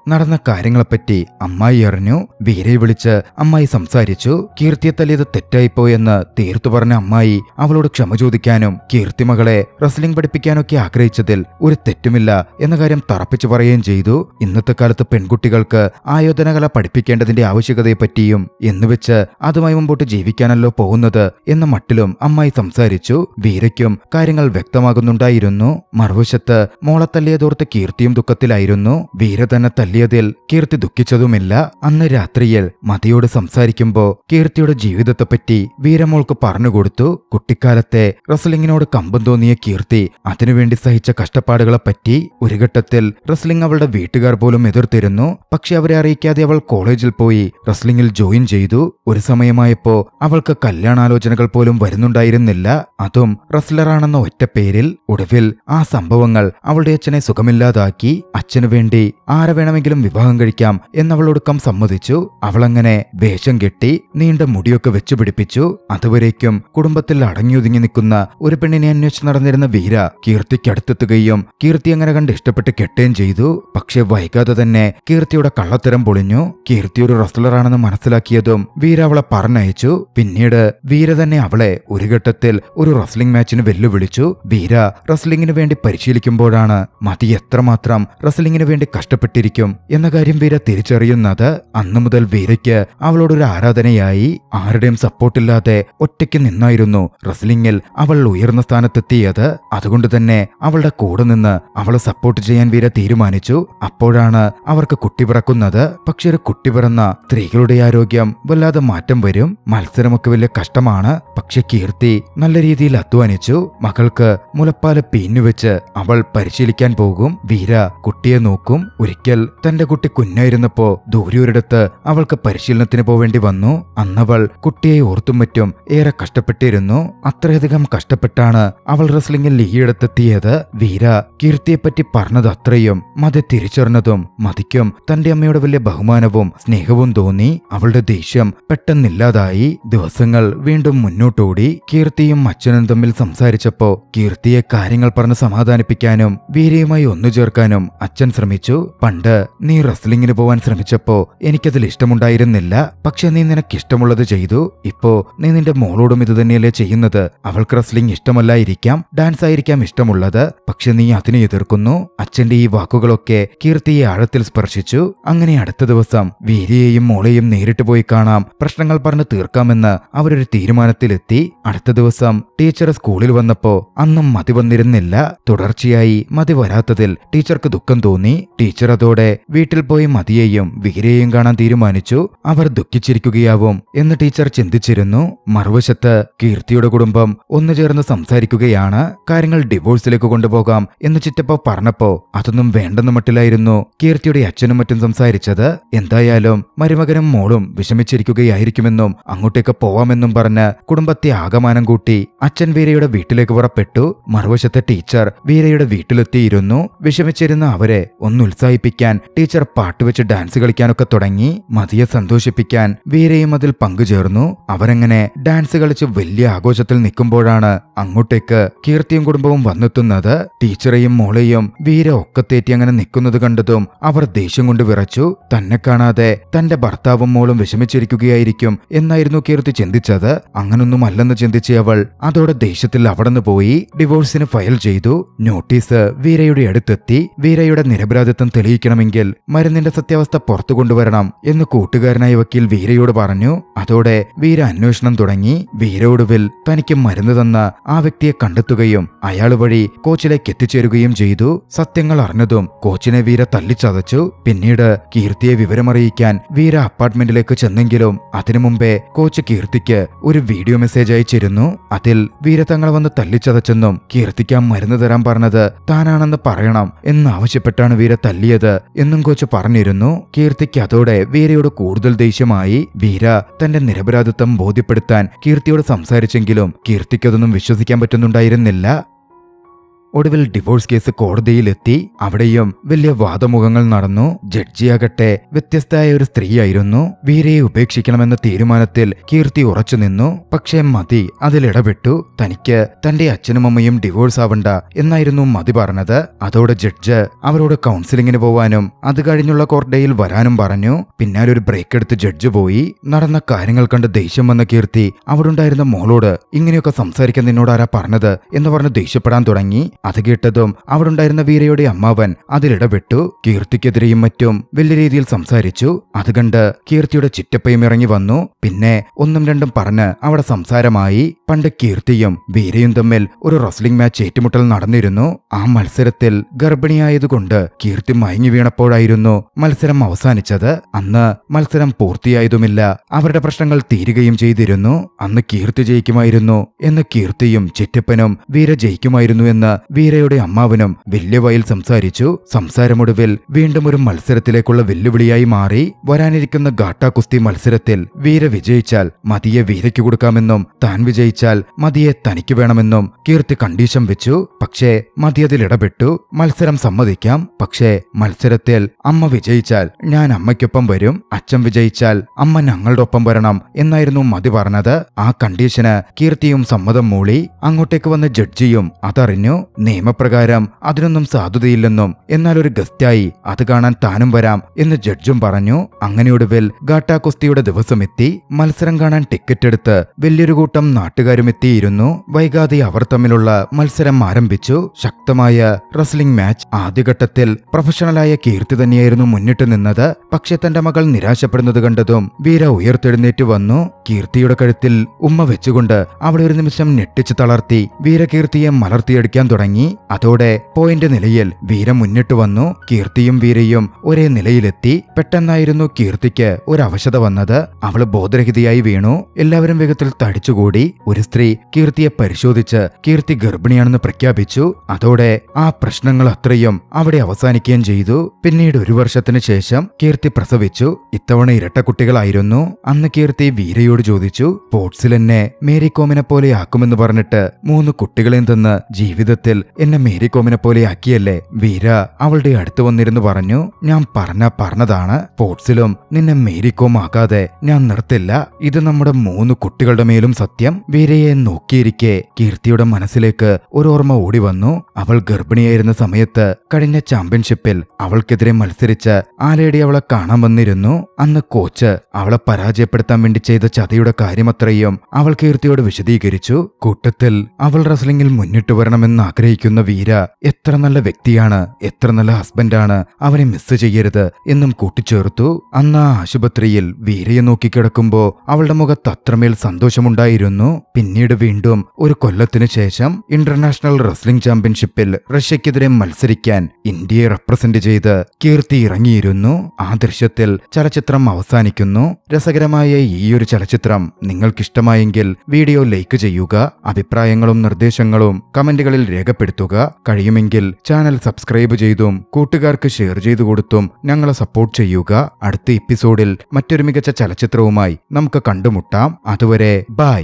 നടന്ന കാര്യങ്ങളെപ്പറ്റി അമ്മായി അറിഞ്ഞു. വീരയെ വിളിച്ച് അമ്മായി സംസാരിച്ചു. കീർത്തിയെ തല്ലിയത് തെറ്റായിപ്പോയെന്ന് തീർത്തു പറഞ്ഞ അമ്മായി അവളോട് ക്ഷമ ചോദിക്കാനും കീർത്തി മകളെ റെസ്ലിംഗ് പഠിപ്പിക്കാനൊക്കെ ആഗ്രഹിച്ചതിൽ ഒരു തെറ്റുമില്ല എന്ന കാര്യം തറപ്പിച്ചു പറയുകയും ചെയ്തു. ഇന്നത്തെ കാലത്ത് പെൺകുട്ടികൾക്ക് ആയോധനകല പഠിപ്പിക്കേണ്ടതിന്റെ ആവശ്യകതയെപ്പറ്റിയും എന്നുവെച്ച് അതുമായി മുമ്പോട്ട് ജീവിക്കാനല്ലോ പോകുന്നത് എന്ന മട്ടിലും അമ്മായി സംസാരിച്ചു. വീരയ്ക്കും കാര്യങ്ങൾ വ്യക്തമാകുന്നുണ്ടായിരുന്നു. മറുവശത്ത് മോളെ തല്ലിയതോർത്ത് കീർത്തിയും ദുഃഖത്തിലായിരുന്നു. വീര തന്നെ തല്ലിയതിൽ കീർത്തി ദുഃഖിച്ചതുമില്ല. അന്ന് രാത്രിയിൽ മതിയോട് സംസാരിക്കുമ്പോ കീർത്തിയുടെ ജീവിതത്തെപ്പറ്റി വീരമോൾക്ക് പറഞ്ഞുകൊടുത്തു. കുട്ടിക്കാലത്തെ റെസ്ലിംഗിനോട് കമ്പം തോന്നിയ കീർത്തി അതിനുവേണ്ടി സഹിച്ച കഷ്ടപ്പാടുകളെപ്പറ്റി. ഒരു ഘട്ടത്തിൽ റെസ്ലിംഗ് അവളുടെ വീട്ടുകാർ പോലും എതിർത്തിരുന്നു. പക്ഷെ അവരെ അറിയിക്കാതെ അവൾ കോളേജിൽ പോയി റെസ്ലിംഗിൽ ജോയിൻ ചെയ്തു. ഒരു സമയമായപ്പോ അവൾക്ക് കല്യാണാലോചനകൾ പോലും വരുന്നുണ്ടായിരുന്നില്ല, അതും റെസ്ലറാണെന്ന ഒറ്റ പേരിൽ. ഒടുവിൽ ആ സംഭവങ്ങൾ അവളുടെ അച്ഛനെ സുഖമില്ലാതാക്കി. അച്ഛനു വേണ്ടി ആരെ വേണമെങ്കിലും വിവാഹം കഴിക്കാം എന്നവളൊടുക്കം സമ്മതിച്ചു. അവളങ്ങനെ വേഷം കെട്ടി നീണ്ട മുടിയൊക്കെ വെച്ചുപിടിപ്പിച്ചു. അതുവരേക്കും കുടുംബത്തിൽ അടങ്ങിയൊതുങ്ങി നിൽക്കുന്ന ഒരു പെണ്ണിനെ അന്വേഷിച്ച് നടന്നിരുന്ന വീര കീർത്തിക്കടുത്തെത്തുകയും കീർത്തി അങ്ങനെ കണ്ട് ഇഷ്ടപ്പെട്ട് കെട്ടുകയും ചെയ്തു. പക്ഷെ വൈകാതെ തന്നെ കീർത്തിയുടെ കള്ളത്തരം പൊളിഞ്ഞു. കീർത്തി ഒരു റെസ്ലറാണെന്ന് മനസ്സിലാക്കിയതും വീര അവളെ പറഞ്ഞയച്ചു. പിന്നീട് വീര തന്നെ അവളെ ഒരു ഘട്ടത്തിൽ ഒരു റെസ്ലിംഗ് മാച്ചിന് വെല്ലുവിളിച്ചു. വീര റെസ്ലിംഗിന് വേണ്ടി പരിശീലിക്കുമ്പോഴാണ് മതി എത്രമാത്രം റെസ്ലിംഗിന് വേണ്ടി കഷ്ടപ്പെട്ടിരിക്കും എന്ന കാര്യം വീര തിരിച്ചറിയുന്നത്. അന്നു മുതൽ വീരയ്ക്ക് അവളോടൊരു ആരാധനയായി. ആരുടെയും സപ്പോർട്ടില്ലാതെ ഒറ്റയ്ക്ക് നിന്നായിരുന്നു റെസ്ലിംഗിൽ അവൾ ഉയർന്ന സ്ഥാനത്തെത്തിയത്. അതുകൊണ്ട് തന്നെ അവളുടെ കൂടെ നിന്ന് അവളെ സപ്പോർട്ട് ചെയ്യാൻ വീര തീരുമാനിച്ചു. അപ്പോഴാണ് അവർക്ക് കുട്ടി പിറക്കുന്നത്. പക്ഷെ ഒരു കുട്ടി പിറന്ന സ്ത്രീകളുടെ ആരോഗ്യം വല്ലാതെ മാറ്റം വരും. മത്സരമൊക്കെ വലിയ കഷ്ടമാണ്. പക്ഷെ കീർത്തി നല്ല രീതിയിൽ അധ്വാനിച്ചു. മകൾക്ക് മുലപ്പാല് പീഞ്ഞുവെച്ച് അവൾ പരിശീലിക്കാൻ പോകും. വീര കുട്ടിയെ നോക്കും. ഒരിക്കൽ തന്റെ കുട്ടി കുഞ്ഞായിരുന്നപ്പോ ദൂരെയൊരിടത്ത് അവൾക്ക് പരിശീലനത്തിന് പോവേണ്ടി വന്നു. അന്നവൾ കുട്ടിയെ ഓർത്തും മറ്റും ഏറെ കഷ്ടപ്പെട്ടിരുന്നു. അത്രയധികം കഷ്ടപ്പെട്ടാണ് അവൾ റെസ്ലിംഗിൽ ഈയിടത്തെത്തിയത്. വീര കീർത്തിയെപ്പറ്റി പറഞ്ഞത് അത്രയും മതി തിരിച്ചറിഞ്ഞതും മതിക്കും തന്റെ അമ്മയോട് വലിയ ബഹുമാനവും സ്നേഹവും തോന്നി. അവളുടെ ദേഷ്യം പെട്ടെന്നില്ലാതായി. ദിവസങ്ങൾ വീണ്ടും മുന്നോട്ടോടി. കീർത്തിയും അച്ഛനും തമ്മിൽ സംസാരിച്ചപ്പോ കീർത്തിയെ കാര്യങ്ങൾ പറഞ്ഞ് സമാധാനിപ്പിക്കാനും വീരയുമായി ഒന്നു ചേർക്കാനും അച്ഛൻ ശ്രമിച്ചു. പണ്ട് നീ റെസ്ലിംഗിന് പോവാൻ ശ്രമിച്ചപ്പോ എനിക്കതിൽ ഇഷ്ടമുണ്ടായിരുന്നില്ല. പക്ഷെ നീ നിനക്കിഷ്ടമുള്ളത് ചെയ്തു. ഇപ്പോ നീ നിന്റെ മോളോടും ഇത് തന്നെയല്ലേ ചെയ്യുന്നത്. അവൾക്ക് റെസ്ലിംഗ് ഇഷ്ടമല്ലായിരിക്കാം, ഡാൻസ് ആയിരിക്കാം ഇഷ്ടമുള്ളത്, പക്ഷെ നീ അതിനെ എതിർക്കുന്നു. അച്ഛന്റെ ഈ വാക്കുകളൊക്കെ കീർത്തിയെ ആഴത്തിൽ സ്പർശിച്ചു. അങ്ങനെ അടുത്ത ദിവസം വീരയെയും മോളെയും നേരിട്ട് പോയി കാണാം, പ്രശ്നങ്ങൾ പറഞ്ഞ് തീർക്കാമെന്ന് അവരൊരു തീരുമാനത്തിലെത്തി. അടുത്ത ദിവസം ടീച്ചർ സ്കൂളിൽ വന്നപ്പോ അന്നും മതി വന്നിരുന്നില്ല. തുടർച്ചയായി മതി വരാത്തതിൽ ടീച്ചർക്ക് ദുഃഖം തോന്നി. ടീച്ചർ അതോടെ വീട്ടിൽ പോയി മതിയെയും വീരയെയും കാണാൻ തീരുമാനിച്ചു. അവർ ദുഃഖിച്ചിരിക്കുകയാവും എന്ന് ടീച്ചർ ചിന്തിച്ചിരുന്നു. മറുവശത്ത് കീർത്തിയുടെ കുടുംബം ഒന്നു ചേർന്ന് സംസാരിക്കുകയാണ്. കാര്യങ്ങൾ ഡിവോഴ്സിലേക്ക് കൊണ്ടുപോകാം എന്ന് ചിറ്റപ്പ പറഞ്ഞപ്പോ അതൊന്നും വേണ്ടെന്ന മട്ടിലായിരുന്നു കീർത്തിയുടെ അച്ഛനും മറ്റും സംസാരിച്ചത്. എന്തായാലും മരുമകനും മോളും വിഷമിച്ചിരിക്കുകയായിരിക്കുമെന്നും അങ്ങോട്ടേക്ക് പോവാമെന്നും പറഞ്ഞ് കുടുംബത്തെ ആകമാനം കൂട്ടി അച്ഛൻ വീരയുടെ വീട്ടിലേക്ക് പുറപ്പെട്ടു. മറുവശത്തെ ടീച്ചർ വീരയുടെ വീട്ടിലെത്തിയിരുന്നു. വിഷമിച്ചിരുന്ന അവരെ ഒന്ന് ഉത്സാഹിപ്പിക്കാൻ ടീച്ചർ പാട്ടുവെച്ച് ഡാൻസ് കളിക്കാനൊക്കെ തുടങ്ങി. മതിയെ സന്തോഷിപ്പിക്കാൻ വീരയും അതിൽ പങ്കുചേർന്നു. അവരങ്ങനെ ഡാൻസ് കളിച്ച് വലിയ ആഘോഷത്തിൽ നിൽക്കുമ്പോഴാണ് അങ്ങോട്ടേക്ക് കീർത്തിയും കുടുംബവും വന്നെത്തുന്നത്. ടീച്ചറെയും മോളെയും വീര ഒക്കത്തേറ്റി അങ്ങനെ നിൽക്കുന്നത് കണ്ടതും അവർ ദേഷ്യം കൊണ്ട് വിറച്ചു. തന്നെ കാണാതെ തന്റെ ഭർത്താവും മോളും വിഷമിച്ചിരിക്കുകയായിരിക്കും എന്നായിരുന്നു കീർത്തി ചിന്തിച്ചത്. അങ്ങനൊന്നും അല്ലെന്ന് ചിന്തിച്ച അവൾ അതോടെ ദേഷ്യത്തിൽ അവിടുന്ന് പോയി ഡിവോഴ്സിന് ഫയൽ ചെയ്തു. നോട്ടീസ് വീരയുടെ അടുത്തെത്തി. വീരയുടെ നിരപരാധിത്വം തെളിയിക്കണമെങ്കിൽ മരുന്നിന്റെ സത്യാവസ്ഥ പുറത്തു കൊണ്ടുവരണം എന്ന് കൂട്ടുകാരനായ വക്കീൽ വീരയോട് പറഞ്ഞു. അതോടെ വീര അന്വേഷണം തുടങ്ങി. വീര ഒടുവിൽ തനിക്ക് മരുന്ന് തന്ന ആ വ്യക്തിയെ കണ്ടെത്തുകയും അയാൾ വഴി കോച്ചിലേക്ക് എത്തിച്ചേരുകയും ചെയ്തു. സത്യങ്ങൾ അറിഞ്ഞതും കോച്ചിനെ വീര തല്ലിച്ചതച്ചു. പിന്നീട് കീർത്തിയെ വിവരമറിയിക്കാൻ വീര അപ്പാർട്ട്മെന്റിലേക്ക് ചെന്നെങ്കിലും അതിനു മുമ്പേ കോച്ച് കീർത്തിക്ക് ഒരു വീഡിയോ മെസ്സേജ് അയച്ചിരുന്നു. അതിൽ വീര തങ്ങളെ വന്ന് തല്ലിച്ചതച്ചെന്നും കീർത്തിക്ക് ആ മരുന്ന് തരാൻ പറഞ്ഞത് താനാണെന്ന് പറയണം എന്നാവശ്യപ്പെട്ടാണ് വീര തല്ലിയത് എന്നും കോച്ച് പറഞ്ഞിരുന്നു. കീർത്തിക്ക് അതോടെ വീരയോട് കൂടുതൽ ദേഷ്യമായി. വീര തന്റെ നിരപരാധിത്വം ബോധ്യപ്പെടുത്താൻ കീർത്തിയോട് സംസാരിച്ചെങ്കിലും കീർത്തിക്കതൊന്നും വിശ്വസിക്കാൻ പറ്റുന്നുണ്ടായിരുന്നില്ല. ഒടുവിൽ ഡിവോഴ്സ് കേസ് കോടതിയിലെത്തി. അവിടെയും വലിയ വാദമുഖങ്ങൾ നടന്നു. ജഡ്ജിയാകട്ടെ വ്യത്യസ്തയായ ഒരു സ്ത്രീയായിരുന്നു. വീരയെ ഉപേക്ഷിക്കണമെന്ന തീരുമാനത്തിൽ കീർത്തി ഉറച്ചുനിന്നു. പക്ഷേ മതി അതിലിടപെട്ടു. തനിക്ക് തന്റെ അച്ഛനും അമ്മയും ഡിവോഴ്സ് ആവണ്ട എന്നായിരുന്നു മതി പറഞ്ഞത്. അതോടെ ജഡ്ജ് അവരോട് കൗൺസിലിങ്ങിന് പോവാനും അത് കഴിഞ്ഞുള്ള കോടതിയിൽ വരാനും പറഞ്ഞു. പിന്നാലെ ഒരു ബ്രേക്ക് എടുത്ത് ജഡ്ജ് പോയി. നടന്ന കാര്യങ്ങൾ കണ്ട് ദേഷ്യം വന്ന കീർത്തി അവിടുണ്ടായിരുന്ന മോളോട് ഇങ്ങനെയൊക്കെ സംസാരിക്കാൻ നിന്നോട് ആരാ പറഞ്ഞത് എന്ന് പറഞ്ഞ് ദേഷ്യപ്പെടാൻ തുടങ്ങി. അത് കേട്ടതും അവിടുണ്ടായിരുന്ന വീരയുടെ അമ്മാവൻ അതിലിടപെട്ടു. കീർത്തിക്കെതിരെയും മറ്റും വലിയ രീതിയിൽ സംസാരിച്ചു. അത് കണ്ട് കീർത്തിയുടെ ചിറ്റപ്പയും ഇറങ്ങി വന്നു. പിന്നെ ഒന്നും രണ്ടും പറഞ്ഞ് അവിടെ സംസാരമായി. പണ്ട് കീർത്തിയും വീരയും തമ്മിൽ ഒരു റെസ്ലിംഗ് മാച്ച് ഏറ്റുമുട്ടൽ നടന്നിരുന്നു. ആ മത്സരത്തിൽ ഗർഭിണിയായതുകൊണ്ട് കീർത്തി മയങ്ങി വീണപ്പോഴായിരുന്നു മത്സരം അവസാനിച്ചത്. അന്ന് മത്സരം പൂർത്തിയായതുമില്ല. അവരുടെ പ്രശ്നങ്ങൾ തീരുകയും ചെയ്തിരുന്നു. അന്ന് കീർത്തി ജയിക്കുമായിരുന്നു എന്ന് കീർത്തിയും ചിറ്റപ്പനും വീര ജയിക്കുമായിരുന്നു എന്ന് വീരയുടെ അമ്മാവനും വലിയ വായിൽ സംസാരിച്ചു. സംസാരമൊടുവിൽ വീണ്ടും ഒരു മത്സരത്തിലേക്കുള്ള വെല്ലുവിളിയായി മാറി. വരാനിരിക്കുന്ന ഗാട്ടാ കുസ്തി മത്സരത്തിൽ വീര വിജയിച്ചാൽ മതിയെ വീരയ്ക്ക് കൊടുക്കാമെന്നും താൻ വിജയിച്ചാൽ മതിയെ തനിക്ക് വേണമെന്നും കീർത്തി കണ്ടീഷൻ വെച്ചു. പക്ഷേ മതി അതിലിടപെട്ടു. മത്സരം സമ്മതിക്കാം, പക്ഷേ മത്സരത്തിൽ അമ്മ വിജയിച്ചാൽ ഞാൻ അമ്മയ്ക്കൊപ്പം വരും, അച്ഛൻ വിജയിച്ചാൽ അമ്മ ഞങ്ങളുടെ ഒപ്പം വരണം എന്നായിരുന്നു മതി പറഞ്ഞത്. ആ കണ്ടീഷന് കീർത്തിയും സമ്മതം മൂളി. അങ്ങോട്ടേക്ക് വന്ന ജഡ്ജിയും അതറിഞ്ഞു. നിയമപ്രകാരം അതിനൊന്നും സാധുതയില്ലെന്നും എന്നാൽ ഒരു ഗസ്റ്റായി അത് കാണാൻ താനും വരാം എന്ന് ജഡ്ജും പറഞ്ഞു. അങ്ങനെ ഒടുവിൽ ഗാട്ടാ കുസ്തിയുടെ ദിവസമെത്തി. മത്സരം കാണാൻ ടിക്കറ്റ് എടുത്ത് വലിയൊരു കൂട്ടം നാട്ടുകാരും എത്തിയിരുന്നു. വൈകാതെ അവർ തമ്മിലുള്ള മത്സരം ആരംഭിച്ചു. ശക്തമായ റെസ്ലിംഗ് മാച്ച്. ആദ്യഘട്ടത്തിൽ പ്രൊഫഷണലായ കീർത്തി തന്നെയായിരുന്നു മുന്നിട്ട് നിന്നത്. പക്ഷെ തന്റെ മകൾ നിരാശപ്പെടുന്നത് കണ്ടതും വീര ഉയർത്തെഴുന്നേറ്റ് വന്നു. കീർത്തിയുടെ കഴുത്തിൽ ഉമ്മ വെച്ചുകൊണ്ട് അവളെ ഒരു നിമിഷം ഞെട്ടിച്ചു തളർത്തി. വീര കീർത്തിയെ മലർത്തിയടിക്കാൻ തുടങ്ങി. അതോടെ പോയിന്റ് നിലയിൽ വീര മുന്നിട്ട് വന്നു. കീർത്തിയും വീരയും ഒരേ നിലയിലെത്തി. പെട്ടെന്നായിരുന്നു കീർത്തിക്ക് ഒരു അവശത വന്നത്. അവള് ബോധരഹിതയായി വീണു. എല്ലാവരും വേഗത്തിൽ തടിച്ചുകൂടി. ഒരു സ്ത്രീ കീർത്തിയെ പരിശോധിച്ച് കീർത്തി ഗർഭിണിയാണെന്ന് പ്രഖ്യാപിച്ചു. അതോടെ ആ പ്രശ്നങ്ങൾ അത്രയും അവിടെ അവസാനിക്കുകയും ചെയ്തു. പിന്നീട് ഒരു വർഷത്തിന് ശേഷം കീർത്തി പ്രസവിച്ചു. ഇത്തവണ ഇരട്ടക്കുട്ടികളായിരുന്നു. അന്ന് കീർത്തി വീരയോട് ചോദിച്ചു, സ്പോർട്സിൽ എന്നെ മേരി കോമിനെ പോലെ ആക്കുമെന്ന് പറഞ്ഞിട്ട് 3 കുട്ടികളെയും തന്ന് ജീവിതത്തിൽ എന്നെ മേരി കോമിനെ പോലെ ആക്കിയല്ലേ? വീര അവളുടെ അടുത്ത് വന്നിരുന്നു പറഞ്ഞു, ഞാൻ പറഞ്ഞതാണ്, സ്പോർട്സിലും നിന്നെ മേരി കോം ആക്കാതെ ഞാൻ നിർത്തില്ല. ഇത് നമ്മുടെ 3 കുട്ടികളുടെ മേലും സത്യം. വീരയെ നോക്കിയിരിക്കെ കീർത്തിയുടെ മനസ്സിലേക്ക് ഒരു ഓർമ്മ ഓടി വന്നു. അവൾ ഗർഭിണിയായിരുന്ന സമയത്ത് കഴിഞ്ഞ ചാമ്പ്യൻഷിപ്പിൽ അവൾക്കെതിരെ മത്സരിച്ച് ആ ലേഡി അവളെ കാണാൻ വന്നിരുന്നു. അന്ന് കോച്ച് അവളെ പരാജയപ്പെടുത്താൻ വേണ്ടി ചെയ്ത ചതിയുടെ കാര്യമത്രയും അവൾ കീർത്തിയോട് വിശദീകരിച്ചു. കൂട്ടത്തിൽ അവൾ റെസ്ലിംഗിൽ മുന്നിട്ട് വരണമെന്ന് ആഗ്രഹിക്കുന്ന വീര എത്ര നല്ല വ്യക്തിയാണ്, എത്ര നല്ല ഹസ്ബൻഡാണ്, അവനെ മിസ് ചെയ്യരുത് എന്നും കൂട്ടിച്ചേർത്തു. അന്ന് ആ ആശുപത്രിയിൽ വീരയെ നോക്കിക്കിടക്കുമ്പോ അവളുടെ മുഖത്ത് അത്രമേൽ സന്തോഷമുണ്ടായിരുന്നു. പിന്നീട് വീണ്ടും ഒരു കൊല്ലത്തിനു ശേഷം ഇന്റർനാഷണൽ റെസ്ലിംഗ് ചാമ്പ്യൻഷിപ്പിൽ റഷ്യക്കെതിരെ മത്സരിക്കാൻ ഇന്ത്യയെ റെപ്രസെന്റ് ചെയ്ത് കീർത്തി ഇറങ്ങിയിരുന്നു. ആ ദൃശ്യത്തിൽ ചലച്ചിത്രം അവസാനിക്കുന്നു. രസകരമായ ഈയൊരു ചലച്ചിത്രം നിങ്ങൾക്കിഷ്ടമായെങ്കിൽ വീഡിയോ ലൈക്ക് ചെയ്യുക. അഭിപ്രായങ്ങളും നിർദ്ദേശങ്ങളും കമന്റുകളിൽ രേഖപ്പെടുത്തുക. കഴിയുമെങ്കിൽ ചാനൽ സബ്സ്ക്രൈബ് ചെയ്തും കൂട്ടുകാർക്ക് ഷെയർ ചെയ്തു കൊടുത്തും ഞങ്ങളെ സപ്പോർട്ട് ചെയ്യുക. അടുത്ത എപ്പിസോഡിൽ മറ്റൊരു മികച്ച ചലച്ചിത്രവുമായി നമുക്ക് കണ്ടുമുട്ടാം. അതുവരെ ബൈ.